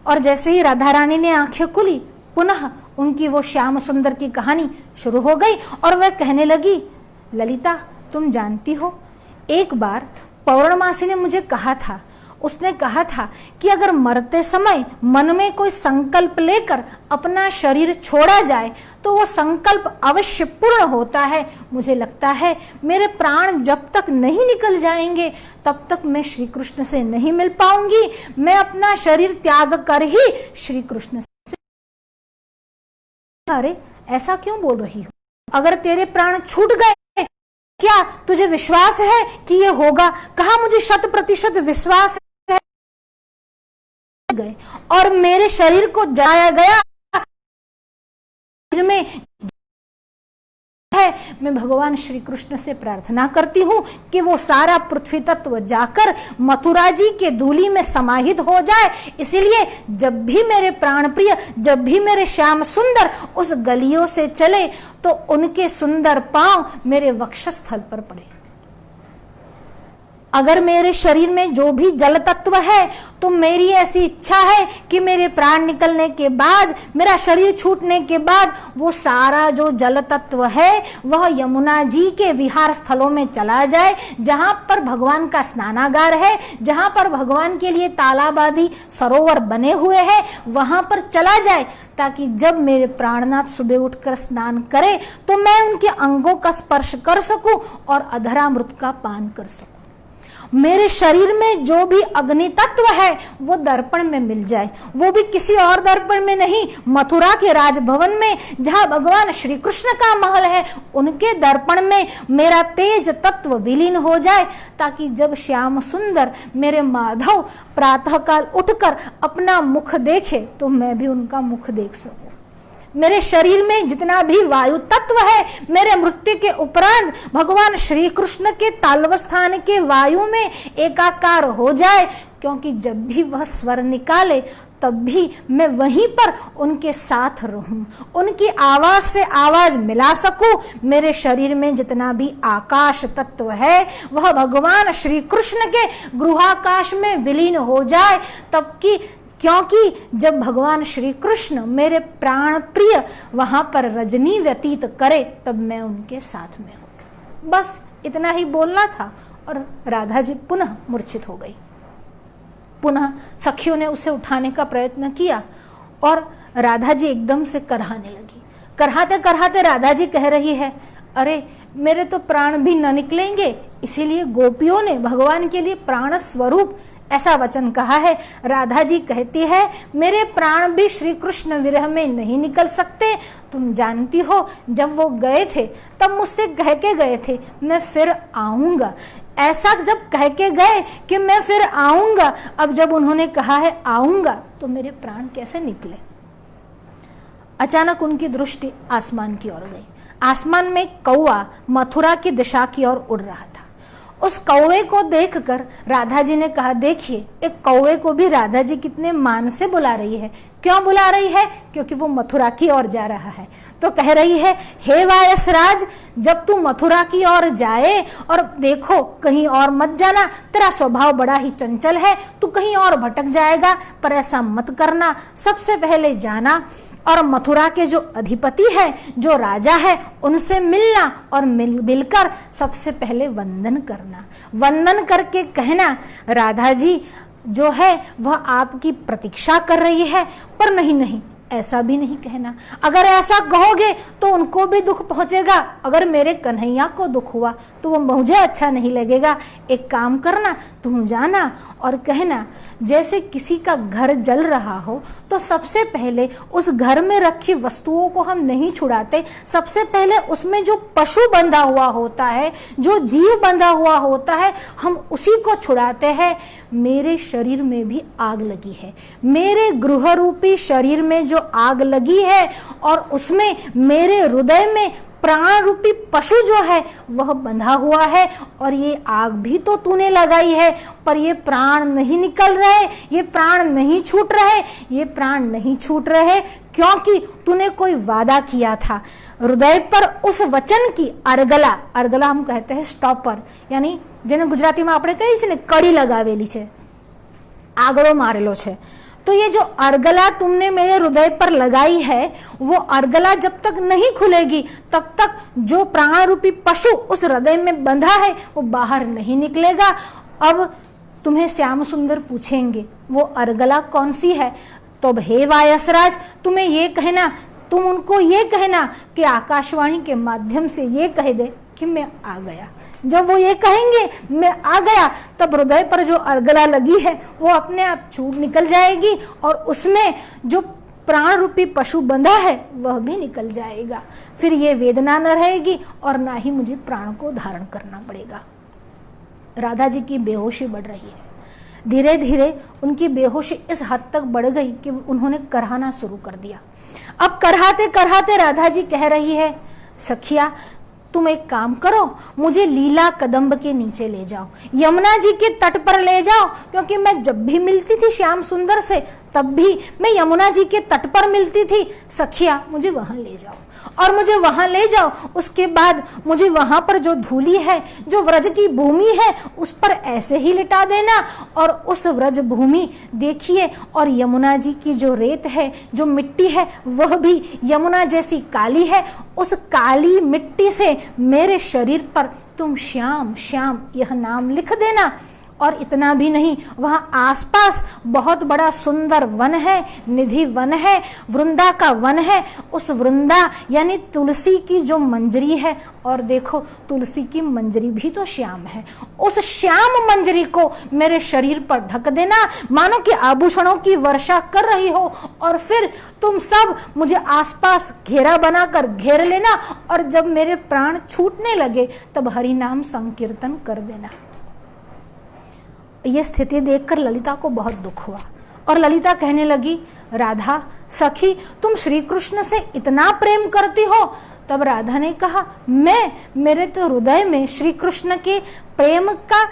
[SPEAKER 1] और जैसे ही राधा रानी ने आंखें खोली पुनः उनकी वो श्याम सुंदर की कहानी शुरू हो गई। और वह कहने लगी, ललिता तुम जानती हो, एक बार पौर्णमासी ने मुझे कहा था, उसने कहा था कि अगर मरते समय मन में कोई संकल्प लेकर अपना शरीर छोड़ा जाए तो वो संकल्प अवश्य पूर्ण होता है। मुझे लगता है मेरे प्राण जब तक नहीं निकल जाएंगे तब तक मैं श्री कृष्ण से नहीं मिल पाऊंगी, मैं अपना शरीर त्याग कर ही श्री कृष्ण से। अरे ऐसा क्यों बोल रही हो, अगर तेरे प्राण छूट गए क्या तुझे विश्वास है कि ये होगा? कहा मुझे 100% विश्वास गए और मेरे शरीर को जलाया गया में है। मैं भगवान श्री कृष्ण से प्रार्थना करती हूँ कि वो सारा पृथ्वी तत्व जाकर मथुरा जी के धूलि में समाहित हो जाए। इसीलिए जब भी मेरे प्राण प्रिय, जब भी मेरे श्याम सुंदर उस गलियों से चले तो उनके सुंदर पांव मेरे वक्षस्थल पर पड़े। अगर मेरे शरीर में जो भी जल तत्व है तो मेरी ऐसी इच्छा है कि मेरे प्राण निकलने के बाद, मेरा शरीर छूटने के बाद वो सारा जो जल तत्व है वह यमुना जी के विहार स्थलों में चला जाए, जहां पर भगवान का स्नानागार है, जहां पर भगवान के लिए तालाब आदि सरोवर बने हुए हैं, वहां पर चला जाए, ताकि जब मेरे प्राणनाथ सुबह उठकर स्नान करें तो मैं उनके अंगों का स्पर्श कर सकूं और अधरामृत का पान कर सकूं। मेरे शरीर में जो भी अग्नि तत्व है वो दर्पण में मिल जाए, वो भी किसी और दर्पण में नहीं, मथुरा के राजभवन में जहां भगवान श्री कृष्ण का महल है उनके दर्पण में मेरा तेज तत्व विलीन हो जाए, ताकि जब श्याम सुंदर मेरे माधव प्रातःकाल उठकर अपना मुख देखे तो मैं भी उनका मुख देख सकूं। मेरे शरीर में जितना भी वायु तत्व है मेरे मृत्यु के उपरांत भगवान श्री कृष्ण के तालवस्थान के वायु में एकाकार हो जाए, क्योंकि जब भी वह स्वर निकाले तब भी मैं वहीं पर उनके साथ रहूं, उनकी आवाज से आवाज मिला सकूं। मेरे शरीर में जितना भी आकाश तत्व है वह भगवान श्री कृष्ण के गृहाकाश में विलीन हो जाए, तब की क्योंकि जब भगवान श्री कृष्ण मेरे प्राण प्रिय वहां पर रजनी व्यतीत करे तब मैं उनके साथ में हूं। बस इतना ही बोलना था और राधा जी पुनः मूर्छित हो गई। पुनः सखियों ने उसे उठाने का प्रयत्न किया और राधा जी एकदम से करहाने लगी। करहाते करहाते राधा जी कह रही है, अरे मेरे तो प्राण भी न निकलेंगे, इसीलिए गोपियों ने भगवान के लिए प्राण स्वरूप ऐसा वचन कहा है। राधा जी कहती है, मेरे प्राण भी श्री कृष्ण विरह में नहीं निकल सकते। तुम जानती हो जब वो गए थे तब मुझसे कह के गए थे मैं फिर आऊंगा। ऐसा जब कह के गए कि मैं फिर आऊंगा, अब जब उन्होंने कहा है आऊंगा तो मेरे प्राण कैसे निकले। अचानक उनकी दृष्टि आसमान की ओर गई। आसमान में कौआ मथुरा की दिशा की ओर उड़ रहा था। उस कौवे को देखकर राधा जी ने कहा, देखिए एक कौवे को भी राधा जी कितने मान से बुला रही है। क्यों बुला रही है? क्योंकि वो मथुरा की ओर जा रहा है। तो कह रही है, हे वायसराज, जब तू मथुरा की ओर जाए और देखो कहीं और मत जाना, तेरा स्वभाव बड़ा ही चंचल है, तू कहीं और भटक जाएगा, पर ऐसा मत करना। सबसे पहले जाना और मथुरा के जो अधिपति है, जो राजा है, उनसे मिलना और मिलकर सबसे पहले वंदन करना। वंदन करके कहना, राधा जी जो है वह आपकी प्रतीक्षा कर रही है, पर नहीं नहीं, ऐसा भी नहीं कहना। अगर ऐसा कहोगे तो उनको भी दुख पहुंचेगा, अगर मेरे कन्हैया को दुख हुआ तो वो मुझे अच्छा नहीं लगेगा। एक काम करना, तुम जाना और कहना जैसे किसी का घर जल रहा हो तो सबसे पहले उस घर में रखी वस्तुओं को हम नहीं छुड़ाते, सबसे पहले उसमें जो पशु बंधा हुआ होता है, जो जीव बंधा हुआ होता है, हम उसी को छुड़ाते हैं। मेरे शरीर में भी आग लगी है, मेरे गृह रूपी शरीर में जो आग लगी है और उसमें मेरे हृदय में प्राण रूपी पशु जो है वह बंधा हुआ है, और ये आग भी तो तूने लगाई है, पर ये प्राण नहीं निकल रहे, ये प्राण नहीं छूट रहे, ये प्राण नहीं छूट रहे, क्योंकि तूने कोई वादा किया था। हृदय पर उस वचन की अरगला, अरगला हम कहते हैं स्टॉपर, यानी જેને ગુજરાતીમાં આપણે કહીએ છીએ ને કડી લગાવેલી છે, આગળો મારેલો છે। तो ये जो अर्गला तुमने मेरे हृदय पर लगाई है, वो अर्गला जब तक नहीं खुलेगी तब तक जो प्राण रूपी पशु उस हृदय में बंधा है वो बाहर नहीं निकलेगा। अब तुम्हें श्याम सुंदर पूछेंगे वो अर्गला कौन सी है, तो हे वायसराज तुम्हें ये कहना, तुम उनको ये कहना कि आकाशवाणी के माध्यम से ये कह दे कि मैं आ गया। जब वो ये कहेंगे मैं आ गया, तब हृदय पर जो अर्गला लगी है वो अपने आप छूट निकल जाएगी और उसमें जो प्राण रूपी पशु बंधा है वह भी निकल जाएगा। फिर ये वेदना न रहेगी और ना ही मुझे प्राण को धारण करना पड़ेगा। राधा जी की बेहोशी बढ़ रही है, धीरे धीरे उनकी बेहोशी इस हद तक बढ़ गई कि उन्होंने करहाना शुरू कर दिया। अब करहाते करहाते राधा जी कह रही है, सखिया तुम एक काम करो, मुझे लीला कदम्ब के नीचे ले जाओ, यमुना जी के तट पर ले जाओ, क्योंकि मैं जब भी मिलती थी श्याम सुंदर से तब भी मैं यमुना जी के तट पर मिलती थी। सखिया मुझे वहां ले जाओ, और मुझे वहां ले जाओ, उसके बाद मुझे वहां पर जो धूली है, जो व्रज की भूमि है, उस पर ऐसे ही लिटा देना, और उस व्रज भूमि देखिए, और यमुना जी की जो रेत है, जो मिट्टी है, वह भी यमुना जैसी काली है। उस काली मिट्टी से मेरे शरीर पर तुम श्याम श्याम यह नाम लिख देना। और इतना भी नहीं, वहां आसपास बहुत बड़ा सुंदर वन है, निधि वन है, वृंदा का वन है। उस वृंदा यानी तुलसी की जो मंजरी है, और देखो तुलसी की मंजरी भी तो श्याम है, उस श्याम मंजरी को मेरे शरीर पर ढक देना, मानो कि आभूषणों की वर्षा कर रही हो, और फिर तुम सब मुझे आसपास घेरा बनाकर घेर लेना, और जब मेरे प्राण छूटने लगे तब हरि नाम संकीर्तन कर देना। ये स्थिति देखकर ललिता को बहुत दुख हुआ, और ललिता कहने लगी, राधा सखी तुम श्री कृष्ण से इतना प्रेम करती हो। तब राधा ने कहा, मेरे तो हृदय में श्री कृष्ण के प्रेम का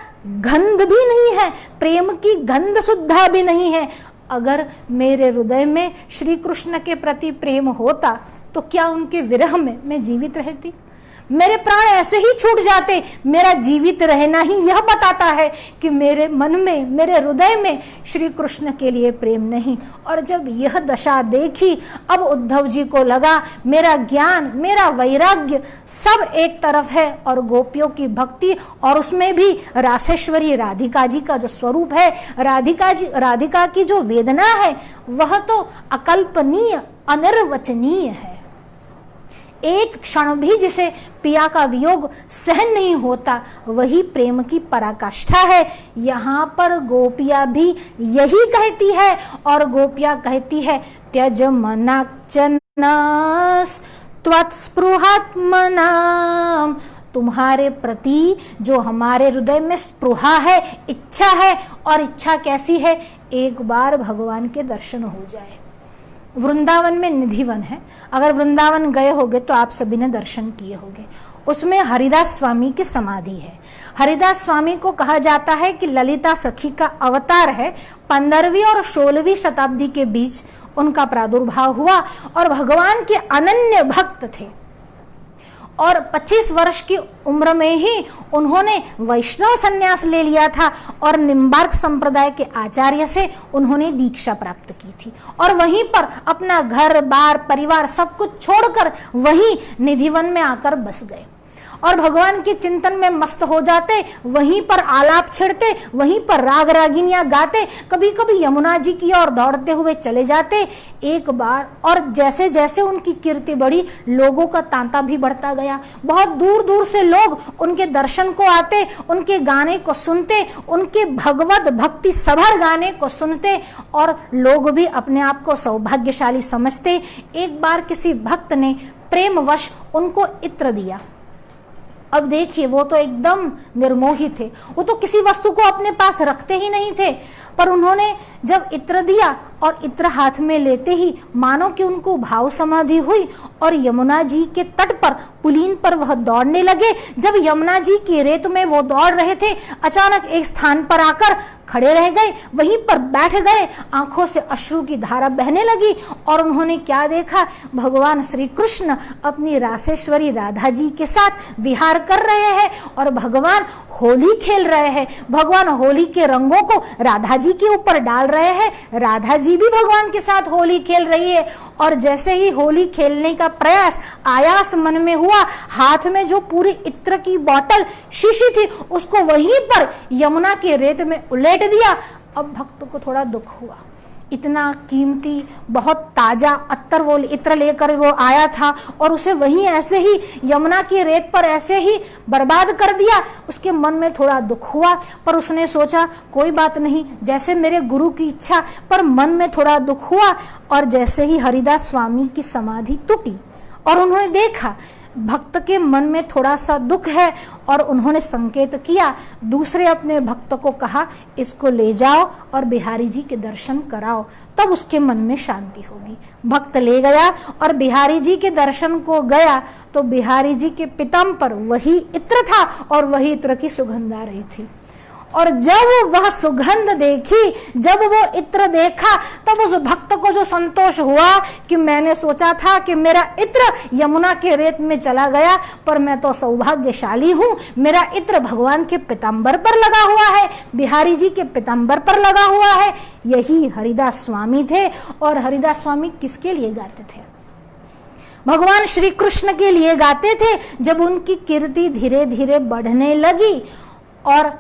[SPEAKER 1] गंध भी नहीं है, प्रेम की गंध सुद्धा भी नहीं है। अगर मेरे हृदय में श्री कृष्ण के प्रति प्रेम होता तो क्या उनके विरह में मैं जीवित रहती? मेरे प्राण ऐसे ही छूट जाते। मेरा जीवित रहना ही यह बताता है कि मेरे मन में, मेरे हृदय में श्री कृष्ण के लिए प्रेम नहीं। और जब यह दशा देखी, अब उद्धव जी को लगा मेरा ज्ञान, मेरा वैराग्य सब एक तरफ है, और गोपियों की भक्ति, और उसमें भी रासेश्वरी राधिका जी का जो स्वरूप है, राधिका की जो वेदना है, वह तो अकल्पनीय, अनिर्वचनीय है। एक क्षण भी जिसे पिया का वियोग सहन नहीं होता, वही प्रेम की पराकाष्ठा है। यहाँ पर गोपिया भी यही कहती है, और गोपिया कहती है, त्यज मनाक्चनस त्वत्स्पृहात्मनाम, तुम्हारे प्रति जो हमारे हृदय में स्पृहा है, इच्छा है, और इच्छा कैसी है, एक बार भगवान के दर्शन हो जाए। वृंदावन में निधिवन है, अगर वृंदावन गए होगे तो आप सभी ने दर्शन किए होंगे। उसमें हरिदास स्वामी की समाधि है। हरिदास स्वामी को कहा जाता है कि ललिता सखी का अवतार है। 15वीं और 16वीं शताब्दी के बीच उनका प्रादुर्भाव हुआ, और भगवान के अनन्य भक्त थे, और 25 वर्ष की उम्र में ही उन्होंने वैष्णव संन्यास ले लिया था, और निम्बार्क संप्रदाय के आचार्य से उन्होंने दीक्षा प्राप्त की थी, और वहीं पर अपना घर बार परिवार सब कुछ छोड़कर वहीं निधिवन में आकर बस गए। और भगवान के चिंतन में मस्त हो जाते, वहीं पर आलाप छेड़ते, वहीं पर राग रागिनियां गाते, कभी कभी यमुना जी की ओर दौड़ते हुए चले जाते। एक बार और जैसे जैसे उनकी कीर्ति बढ़ी, लोगों का तांता भी बढ़ता गया। बहुत दूर दूर से लोग उनके दर्शन को आते, उनके गाने को सुनते, उनके भगवत भक्ति सभर गाने को सुनते, और लोग भी अपने आप को सौभाग्यशाली समझते। एक बार किसी भक्त ने प्रेमवश उनको इत्र दिया। अब देखिए, वो तो एकदम निर्मोही थे, वो तो किसी वस्तु को अपने पास रखते ही नहीं थे, पर उन्होंने जब इत्र दिया और इत्र हाथ में लेते ही मानो कि उनको भाव समाधि हुई और यमुना जी के तट पर पुलीन पर वह दौड़ने लगे। जब यमुना जी की रेत में वो दौड़ रहे थे, अचानक एक स्थान पर आकर खड़े रह गए, वहीं पर बैठ गए। आंखों से अश्रु की धारा बहने लगी और उन्होंने क्या देखा, भगवान श्री कृष्ण अपनी रासेश्वरी राधा जी के साथ विहार कर रहे हैं और भगवान होली खेल रहे हैं। भगवान होली के रंगों को राधा जी के ऊपर डाल रहे हैं, राधा जी भी भगवान के साथ होली खेल रही है। और जैसे ही होली खेलने का प्रयास आयास मन में हुआ, हाथ में जो पूरी इत्र की बोतल शीशी थी उसको वहीं पर यमुना के रेत में उलेट दिया। अब भक्त को थोड़ा दुख हुआ, इतना कीमती बहुत ताजा अत्तर वो इत्र लेकर वो आया था और उसे वहीं ऐसे ही यमुना की रेत पर ऐसे ही बर्बाद कर दिया। उसके मन में थोड़ा दुख हुआ, पर उसने सोचा कोई बात नहीं, जैसे मेरे गुरु की इच्छा। पर मन में थोड़ा दुख हुआ और जैसे ही हरिदास स्वामी की समाधि टूटी और उन्होंने देखा भक्त के मन में थोड़ा सा दुख है, और उन्होंने संकेत किया, दूसरे अपने भक्त को कहा इसको ले जाओ और बिहारी जी के दर्शन कराओ, तब उसके मन में शांति होगी। भक्त ले गया और बिहारी जी के दर्शन को गया तो बिहारी जी के पिताम्बर वही इत्र था और वही इत्र की सुगंध आ रही थी। और जब वह सुगंध देखी, जब वो इत्र देखा, तब उस भक्त को जो संतोष हुआ कि मैंने सोचा था कि मेरा इत्र यमुना के रेत में चला गया, पर मैं तो सौभाग्यशाली हूँ, मेरा इत्र भगवान के पीताम्बर पर लगा हुआ है, बिहारी जी के पीताम्बर पर लगा हुआ है। यही हरिदास स्वामी थे। और हरिदास स्वामी किसके लिए गाते थे? भगवान श्री कृष्ण के लिए गाते थे। जब उनकी कीर्ति धीरे धीरे बढ़ने लगी, और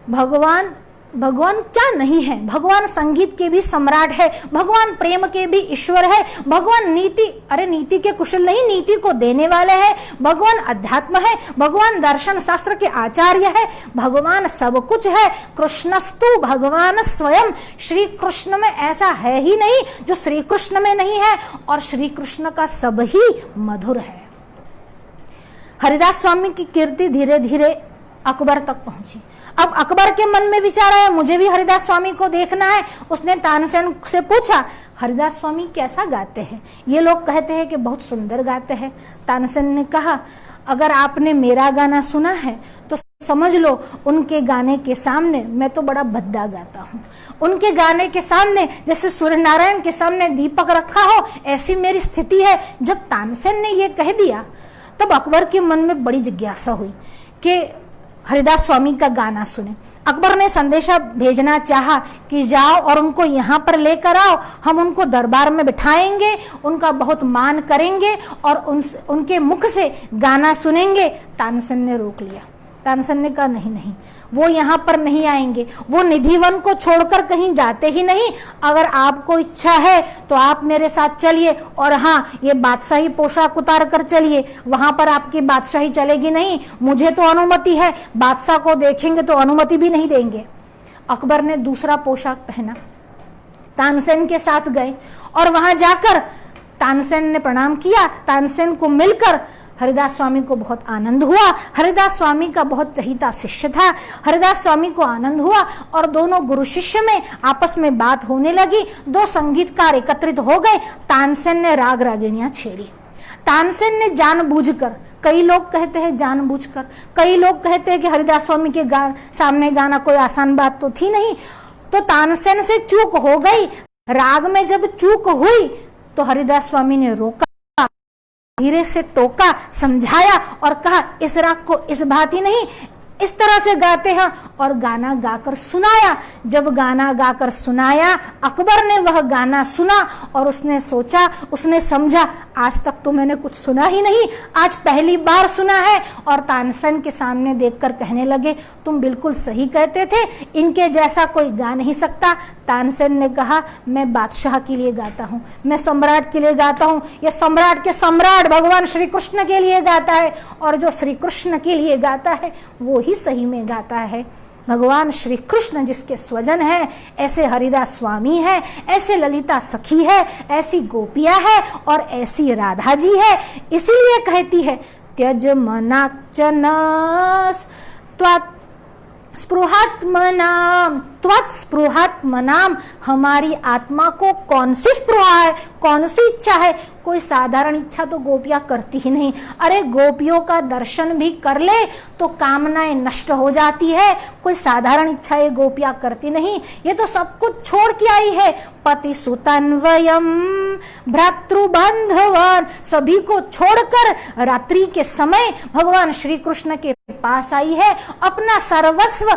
[SPEAKER 1] भगवान क्या नहीं है, भगवान संगीत के भी सम्राट है, भगवान प्रेम के भी ईश्वर है, भगवान नीति के कुशल नहीं, नीति को देने वाले हैं, भगवान अध्यात्म है, भगवान दर्शन शास्त्र के आचार्य है, भगवान सब कुछ है। कृष्णस्तु भगवान स्वयं, श्री कृष्ण में ऐसा है ही नहीं जो श्री कृष्ण में नहीं है, और श्री कृष्ण का सब ही मधुर है। हरिदास स्वामी की कीर्ति धीरे धीरे अकबर तक पहुंची। अब अकबर के मन में विचार आया, मुझे भी हरिदास स्वामी को देखना है। उसने तानसेन से पूछा, हरिदास स्वामी कैसा गाते हैं? ये लोग कहते हैं कि बहुत सुंदर गाते हैं। तानसेन ने कहा, अगर आपने मेरा गाना सुना है तो समझ लो उनके गाने के सामने मैं तो बड़ा भद्दा गाता हूँ। उनके गाने के सामने जैसे सूर्य नारायण के सामने दीपक रखा हो, ऐसी मेरी स्थिति है। जब तानसेन ने ये कह दिया, तब अकबर के मन में बड़ी जिज्ञासा हुई कि हरिदास स्वामी का गाना सुने। अकबर ने संदेशा भेजना चाहा कि जाओ और उनको यहाँ पर लेकर आओ, हम उनको दरबार में बिठाएंगे, उनका बहुत मान करेंगे और उनके मुख से गाना सुनेंगे। तानसेन ने रोक लिया। तानसेन ने कहा, नहीं, वो यहाँ पर नहीं आएंगे, वो निधिवन को छोड़कर कहीं जाते ही नहीं। अगर आपको इच्छा है तो आप मेरे साथ चलिए, और हाँ, ये बादशाही पोशाक उतार कर चलिए, वहां पर आपकी बादशाही चलेगी नहीं। मुझे तो अनुमति है, बादशाह को देखेंगे तो अनुमति भी नहीं देंगे। अकबर ने दूसरा पोशाक पहना, तानसेन के साथ गए और वहां जाकर तानसेन ने प्रणाम किया। तानसेन को मिलकर हरिदास स्वामी को बहुत आनंद हुआ। हरिदास स्वामी का बहुत चहीता शिष्य था। हरिदास स्वामी को आनंद हुआ और दोनों गुरु शिष्य में आपस में बात होने लगी। दो संगीतकार एकत्रित हो गए। तानसेन ने राग रागिणियां छेड़ी। तानसेन ने जानबूझकर, कई लोग कहते हैं जानबूझकर, कई लोग कहते हैं कि हरिदास स्वामी के सामने गाना कोई आसान बात तो थी नहीं, तो तानसेन से चूक हो गई। राग में जब चूक हुई तो हरिदास स्वामी ने रोका, धीरे से टोका, समझाया और कहा, इस राग को इस भांति नहीं, इस तरह से गाते हैं और गाना गाकर सुनाया। जब गाना गाकर सुनाया, अकबर ने वह गाना सुना और उसने सोचा, उसने समझा आज तक तो मैंने कुछ सुना ही नहीं, आज पहली बार सुना है। और तानसेन के सामने देखकर कहने लगे, तुम बिल्कुल सही कहते थे, इनके जैसा कोई गा नहीं सकता। तानसेन ने कहा, मैं बादशाह के लिए गाता हूँ, मैं सम्राट के लिए गाता हूँ, ये सम्राट के सम्राट भगवान श्री कृष्ण के लिए गाता है, और जो श्री कृष्ण के लिए गाता है वो ही सही में गाता है। भगवान श्री कृष्ण जिसके स्वजन है, ऐसे हरिदास स्वामी है, ऐसे ललिता सखी है, ऐसी गोपिया है और ऐसी राधा जी है। इसीलिए कहती है, त्यज मनाक्चनस त्वात् स्पृहात्मनाम, त्वत् स्पृहात्मनाम। हमारी आत्मा को कौन सी स्पृहा है, कौन सी इच्छा है? कोई साधारण इच्छा तो गोपियां करती ही नहीं। अरे गोपियों का दर्शन भी कर ले तो कामनाएं नष्ट हो जाती है, कोई साधारण इच्छा ये गोपियां करती नहीं। ये तो सब कुछ छोड़ के आई है। पति सुतन्वयम भ्रातृबांधवान, सभी को छोड़कर रात्रि के समय भगवान श्री कृष्ण के पास आई है। अपना सर्वस्व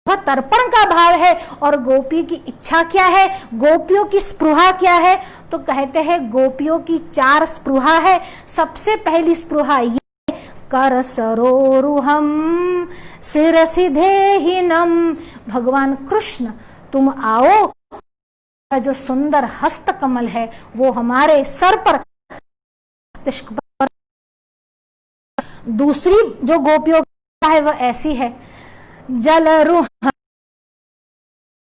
[SPEAKER 1] वह तर्पण का भाव है। और गोपी की इच्छा क्या है, गोपियों की स्पृहा क्या है? तो कहते हैं गोपियों की 4 स्पृहा है। सबसे पहली स्पृहा ये, कर सरोरुहम शिरसि देहिनम। भगवान कृष्ण तुम आओ, जो सुंदर हस्त कमल है वो हमारे सर पर। दूसरी जो गोपियों का है वह ऐसी है, जलरुह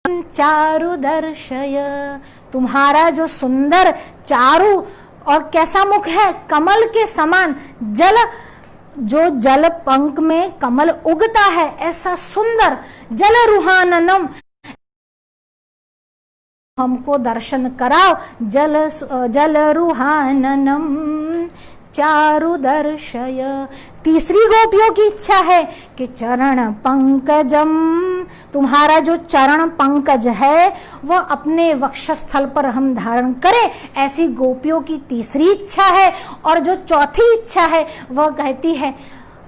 [SPEAKER 1] चारु दर्शय। तुम्हारा जो सुंदर चारु और कैसा मुख है, कमल के समान। जल, जो जल पंख में कमल उगता है ऐसा सुंदर। जलरुहाननम, हमको दर्शन कराओ। जलरुहाननम चारु दर्शय। तीसरी गोपियों की इच्छा है कि चरण पंकजम, तुम्हारा जो चरण पंकज है वह अपने वक्षस्थल पर हम धारण करें, ऐसी गोपियों की तीसरी इच्छा है। और जो चौथी इच्छा है वह कहती है,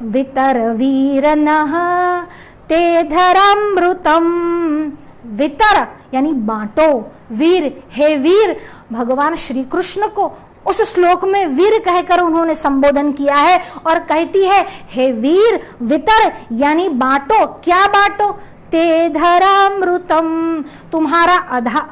[SPEAKER 1] वितर वीरनः ते धरामृतम। वितर यानी बांटो, वीर, हे वीर। भगवान श्री कृष्ण को उस श्लोक में वीर कहकर उन्होंने संबोधन किया है और कहती है, हे वीर, वितर यानी बांटो। क्या बांटो? ते धरामृतम, तुम्हारा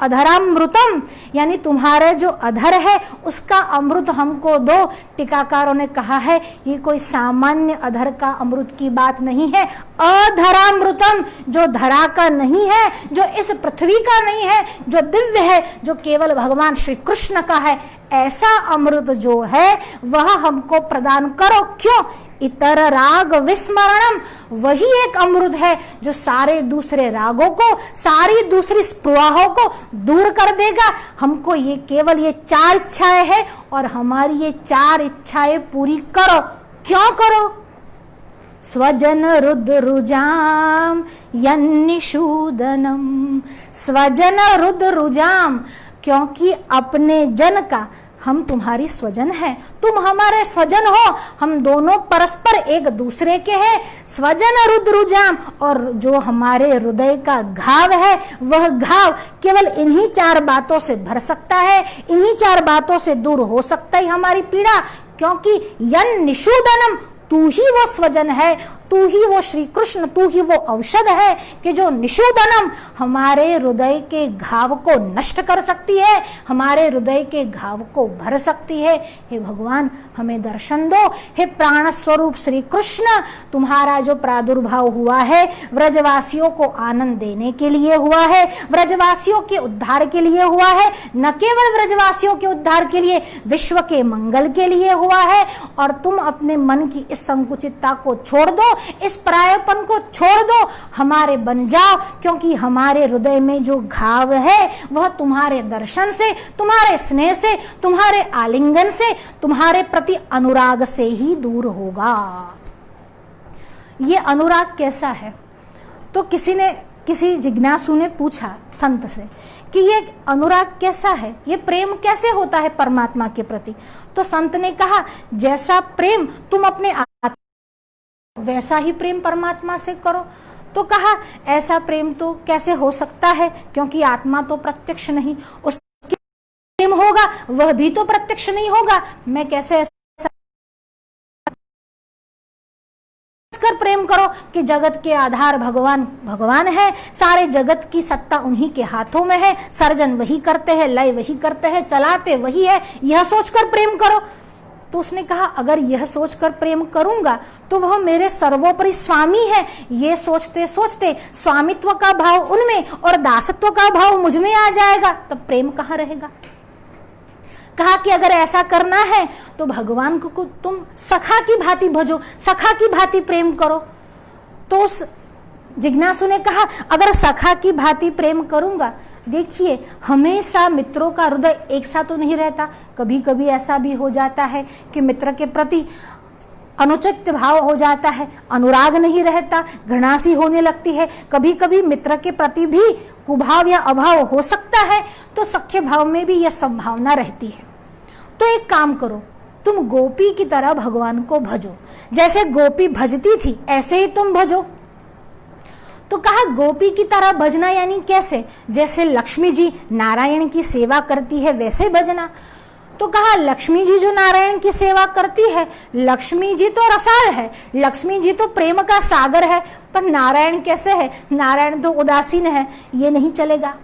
[SPEAKER 1] अधरामृतम यानी तुम्हारे जो अधर है उसका अमृत हमको दो। टीकाकारों ने कहा है ये कोई सामान्य अधर का अमृत की बात नहीं है। अधरामृतम, जो धरा का नहीं है, जो इस पृथ्वी का नहीं है, जो दिव्य है, जो केवल भगवान श्री कृष्ण का है, ऐसा अमृत जो है वह हमको प्रदान करो। क्यों? इतर राग विस्मरणम, वही एक अमृत है जो सारे दूसरे रागों को, सारी दूसरी स्पृहाओं को दूर कर देगा। हमको ये केवल ये 4 इच्छाएं हैं और हमारी ये 4 इच्छाएं पूरी करो। क्यों करो? स्वजन रुद्रुजाम यन्निषूदनम। स्वजन रुद्रुजाम, क्योंकि अपने जन का हम तुम्हारी स्वजन हैं, तुम हमारे स्वजन हो, हम दोनों परस्पर एक दूसरे के हैं। स्वजन रुद्रुजाम, और जो हमारे हृदय का घाव है वह घाव केवल इन्हीं 4 बातों से भर सकता है, इन्हीं 4 बातों से दूर हो सकता है हमारी पीड़ा। क्योंकि यन निषूदनम, तू ही वो स्वजन है, तू ही वो श्री कृष्ण, तू ही वो औषध है कि जो निषूदनम हमारे हृदय के घाव को नष्ट कर सकती है, हमारे हृदय के घाव को भर सकती है। हे भगवान हमें दर्शन दो। हे प्राण स्वरूप श्री कृष्ण, तुम्हारा जो प्रादुर्भाव हुआ है व्रजवासियों को आनंद देने के लिए हुआ है, व्रजवासियों के उद्धार के लिए हुआ है, न केवल व्रजवासियों के उद्धार के लिए, विश्व के मंगल के लिए हुआ है। और तुम अपने मन की इस संकुचितता को छोड़ दो, इस परायापन को छोड़ दो, हमारे बन जाओ। क्योंकि हमारे हृदय में जो घाव है वह तुम्हारे दर्शन से, तुम्हारे स्नेह से, तुम्हारे आलिंगन से, तुम्हारे प्रति अनुराग से ही दूर होगा। ये अनुराग कैसा है? तो किसी जिज्ञासु ने पूछा संत से कि ये अनुराग कैसा है, ये प्रेम कैसे होता है परमात्मा के प्रति? तो संत ने कहा, जैसा प्रेम तुम अपने वैसा ही प्रेम परमात्मा से करो। तो कहा ऐसा प्रेम तो कैसे हो सकता है, क्योंकि आत्मा तो प्रत्यक्ष नहीं, उसकी प्रेम होगा वह भी तो प्रत्यक्ष नहीं होगा, मैं कैसे ऐसा कर प्रेम करो कि जगत के आधार भगवान भगवान है, सारे जगत की सत्ता उन्हीं के हाथों में है, सर्जन वही करते हैं, लय वही करते हैं, चलाते वही है, यह सोचकर प्रेम करो। तो उसने कहा अगर यह सोचकर प्रेम करूंगा तो वह मेरे सर्वोपरि स्वामी है, ये सोचते सोचते स्वामित्व का भाव उनमें और दासत्व का भाव मुझ में आ जाएगा, तब प्रेम कहाँ रहेगा। कहा कि अगर ऐसा करना है तो भगवान को तुम सखा की भांति भजो, सखा की भांति प्रेम करो। तो उस जिज्ञासु ने कहा अगर सखा की भांति प्रेम करूंगा, देखिए हमेशा मित्रों का हृदय एक सा तो नहीं रहता, कभी कभी ऐसा भी हो जाता है कि मित्र के प्रति अनुचित भाव हो जाता है, अनुराग नहीं रहता, घृणा सी होने लगती है, कभी कभी मित्र के प्रति भी कुभाव या अभाव हो सकता है, तो सख्य भाव में भी यह संभावना रहती है। तो एक काम करो, तुम गोपी की तरह भगवान को भजो, जैसे गोपी भजती थी ऐसे ही तुम भजो। तो कहा गोपी की तरह भजना यानी कैसे, जैसे लक्ष्मी जी नारायण की सेवा करती है वैसे भजना। तो कहा लक्ष्मी जी जो नारायण की सेवा करती है, लक्ष्मी जी तो रसाल है, लक्ष्मी जी तो प्रेम का सागर है, पर नारायण कैसे है, नारायण तो उदासीन है, ये नहीं चलेगा।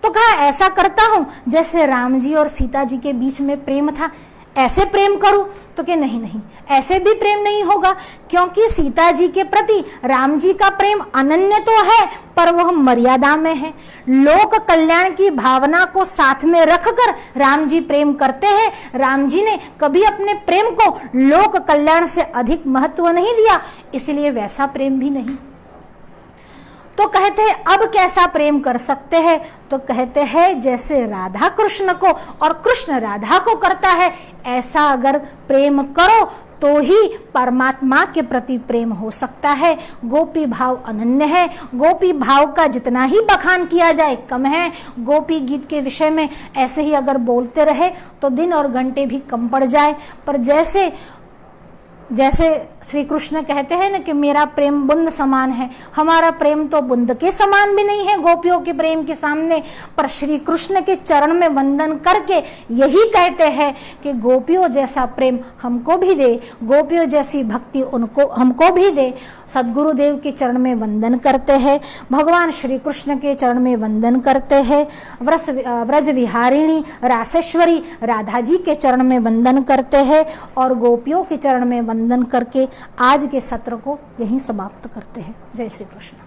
[SPEAKER 1] तो कहा ऐसा करता हूं जैसे राम जी और सीता जी के बीच में प्रेम था, ऐसे प्रेम करूं। तो कि नहीं नहीं, ऐसे भी प्रेम नहीं होगा, क्योंकि सीता जी के प्रति राम जी का प्रेम अनन्य तो है पर वह मर्यादा में है। लोक कल्याण की भावना को साथ में रखकर राम जी प्रेम करते हैं, राम जी ने कभी अपने प्रेम को लोक कल्याण से अधिक महत्व नहीं दिया, इसलिए वैसा प्रेम भी नहीं। तो कहते हैं अब कैसा प्रेम कर सकते हैं, तो कहते हैं जैसे राधा कृष्ण को और कृष्ण राधा को करता है, ऐसा अगर प्रेम करो तो ही परमात्मा के प्रति प्रेम हो सकता है। गोपी भाव अनन्य है, गोपी भाव का जितना ही बखान किया जाए कम है। गोपी गीत के विषय में ऐसे ही अगर बोलते रहे तो दिन और घंटे भी कम पड़ जाए, पर जैसे श्री कृष्ण कहते हैं ना कि मेरा प्रेम बूंद समान है, हमारा प्रेम तो बूंद के समान भी नहीं है गोपियों के प्रेम के सामने, पर श्री कृष्ण के चरण में वंदन करके यही कहते हैं कि गोपियों जैसा प्रेम हमको भी दे, गोपियों जैसी भक्ति उनको हमको भी दे। सद्गुरुदेव के चरण में वंदन करते हैं, भगवान श्री कृष्ण के चरण में वंदन करते हैं, व्रज विहारिणी रासेश्वरी राधा जी के चरण में वंदन करते हैं और गोपियों के चरण में वंदन करके आज के सत्र को यहीं समाप्त करते हैं। जय श्री कृष्ण।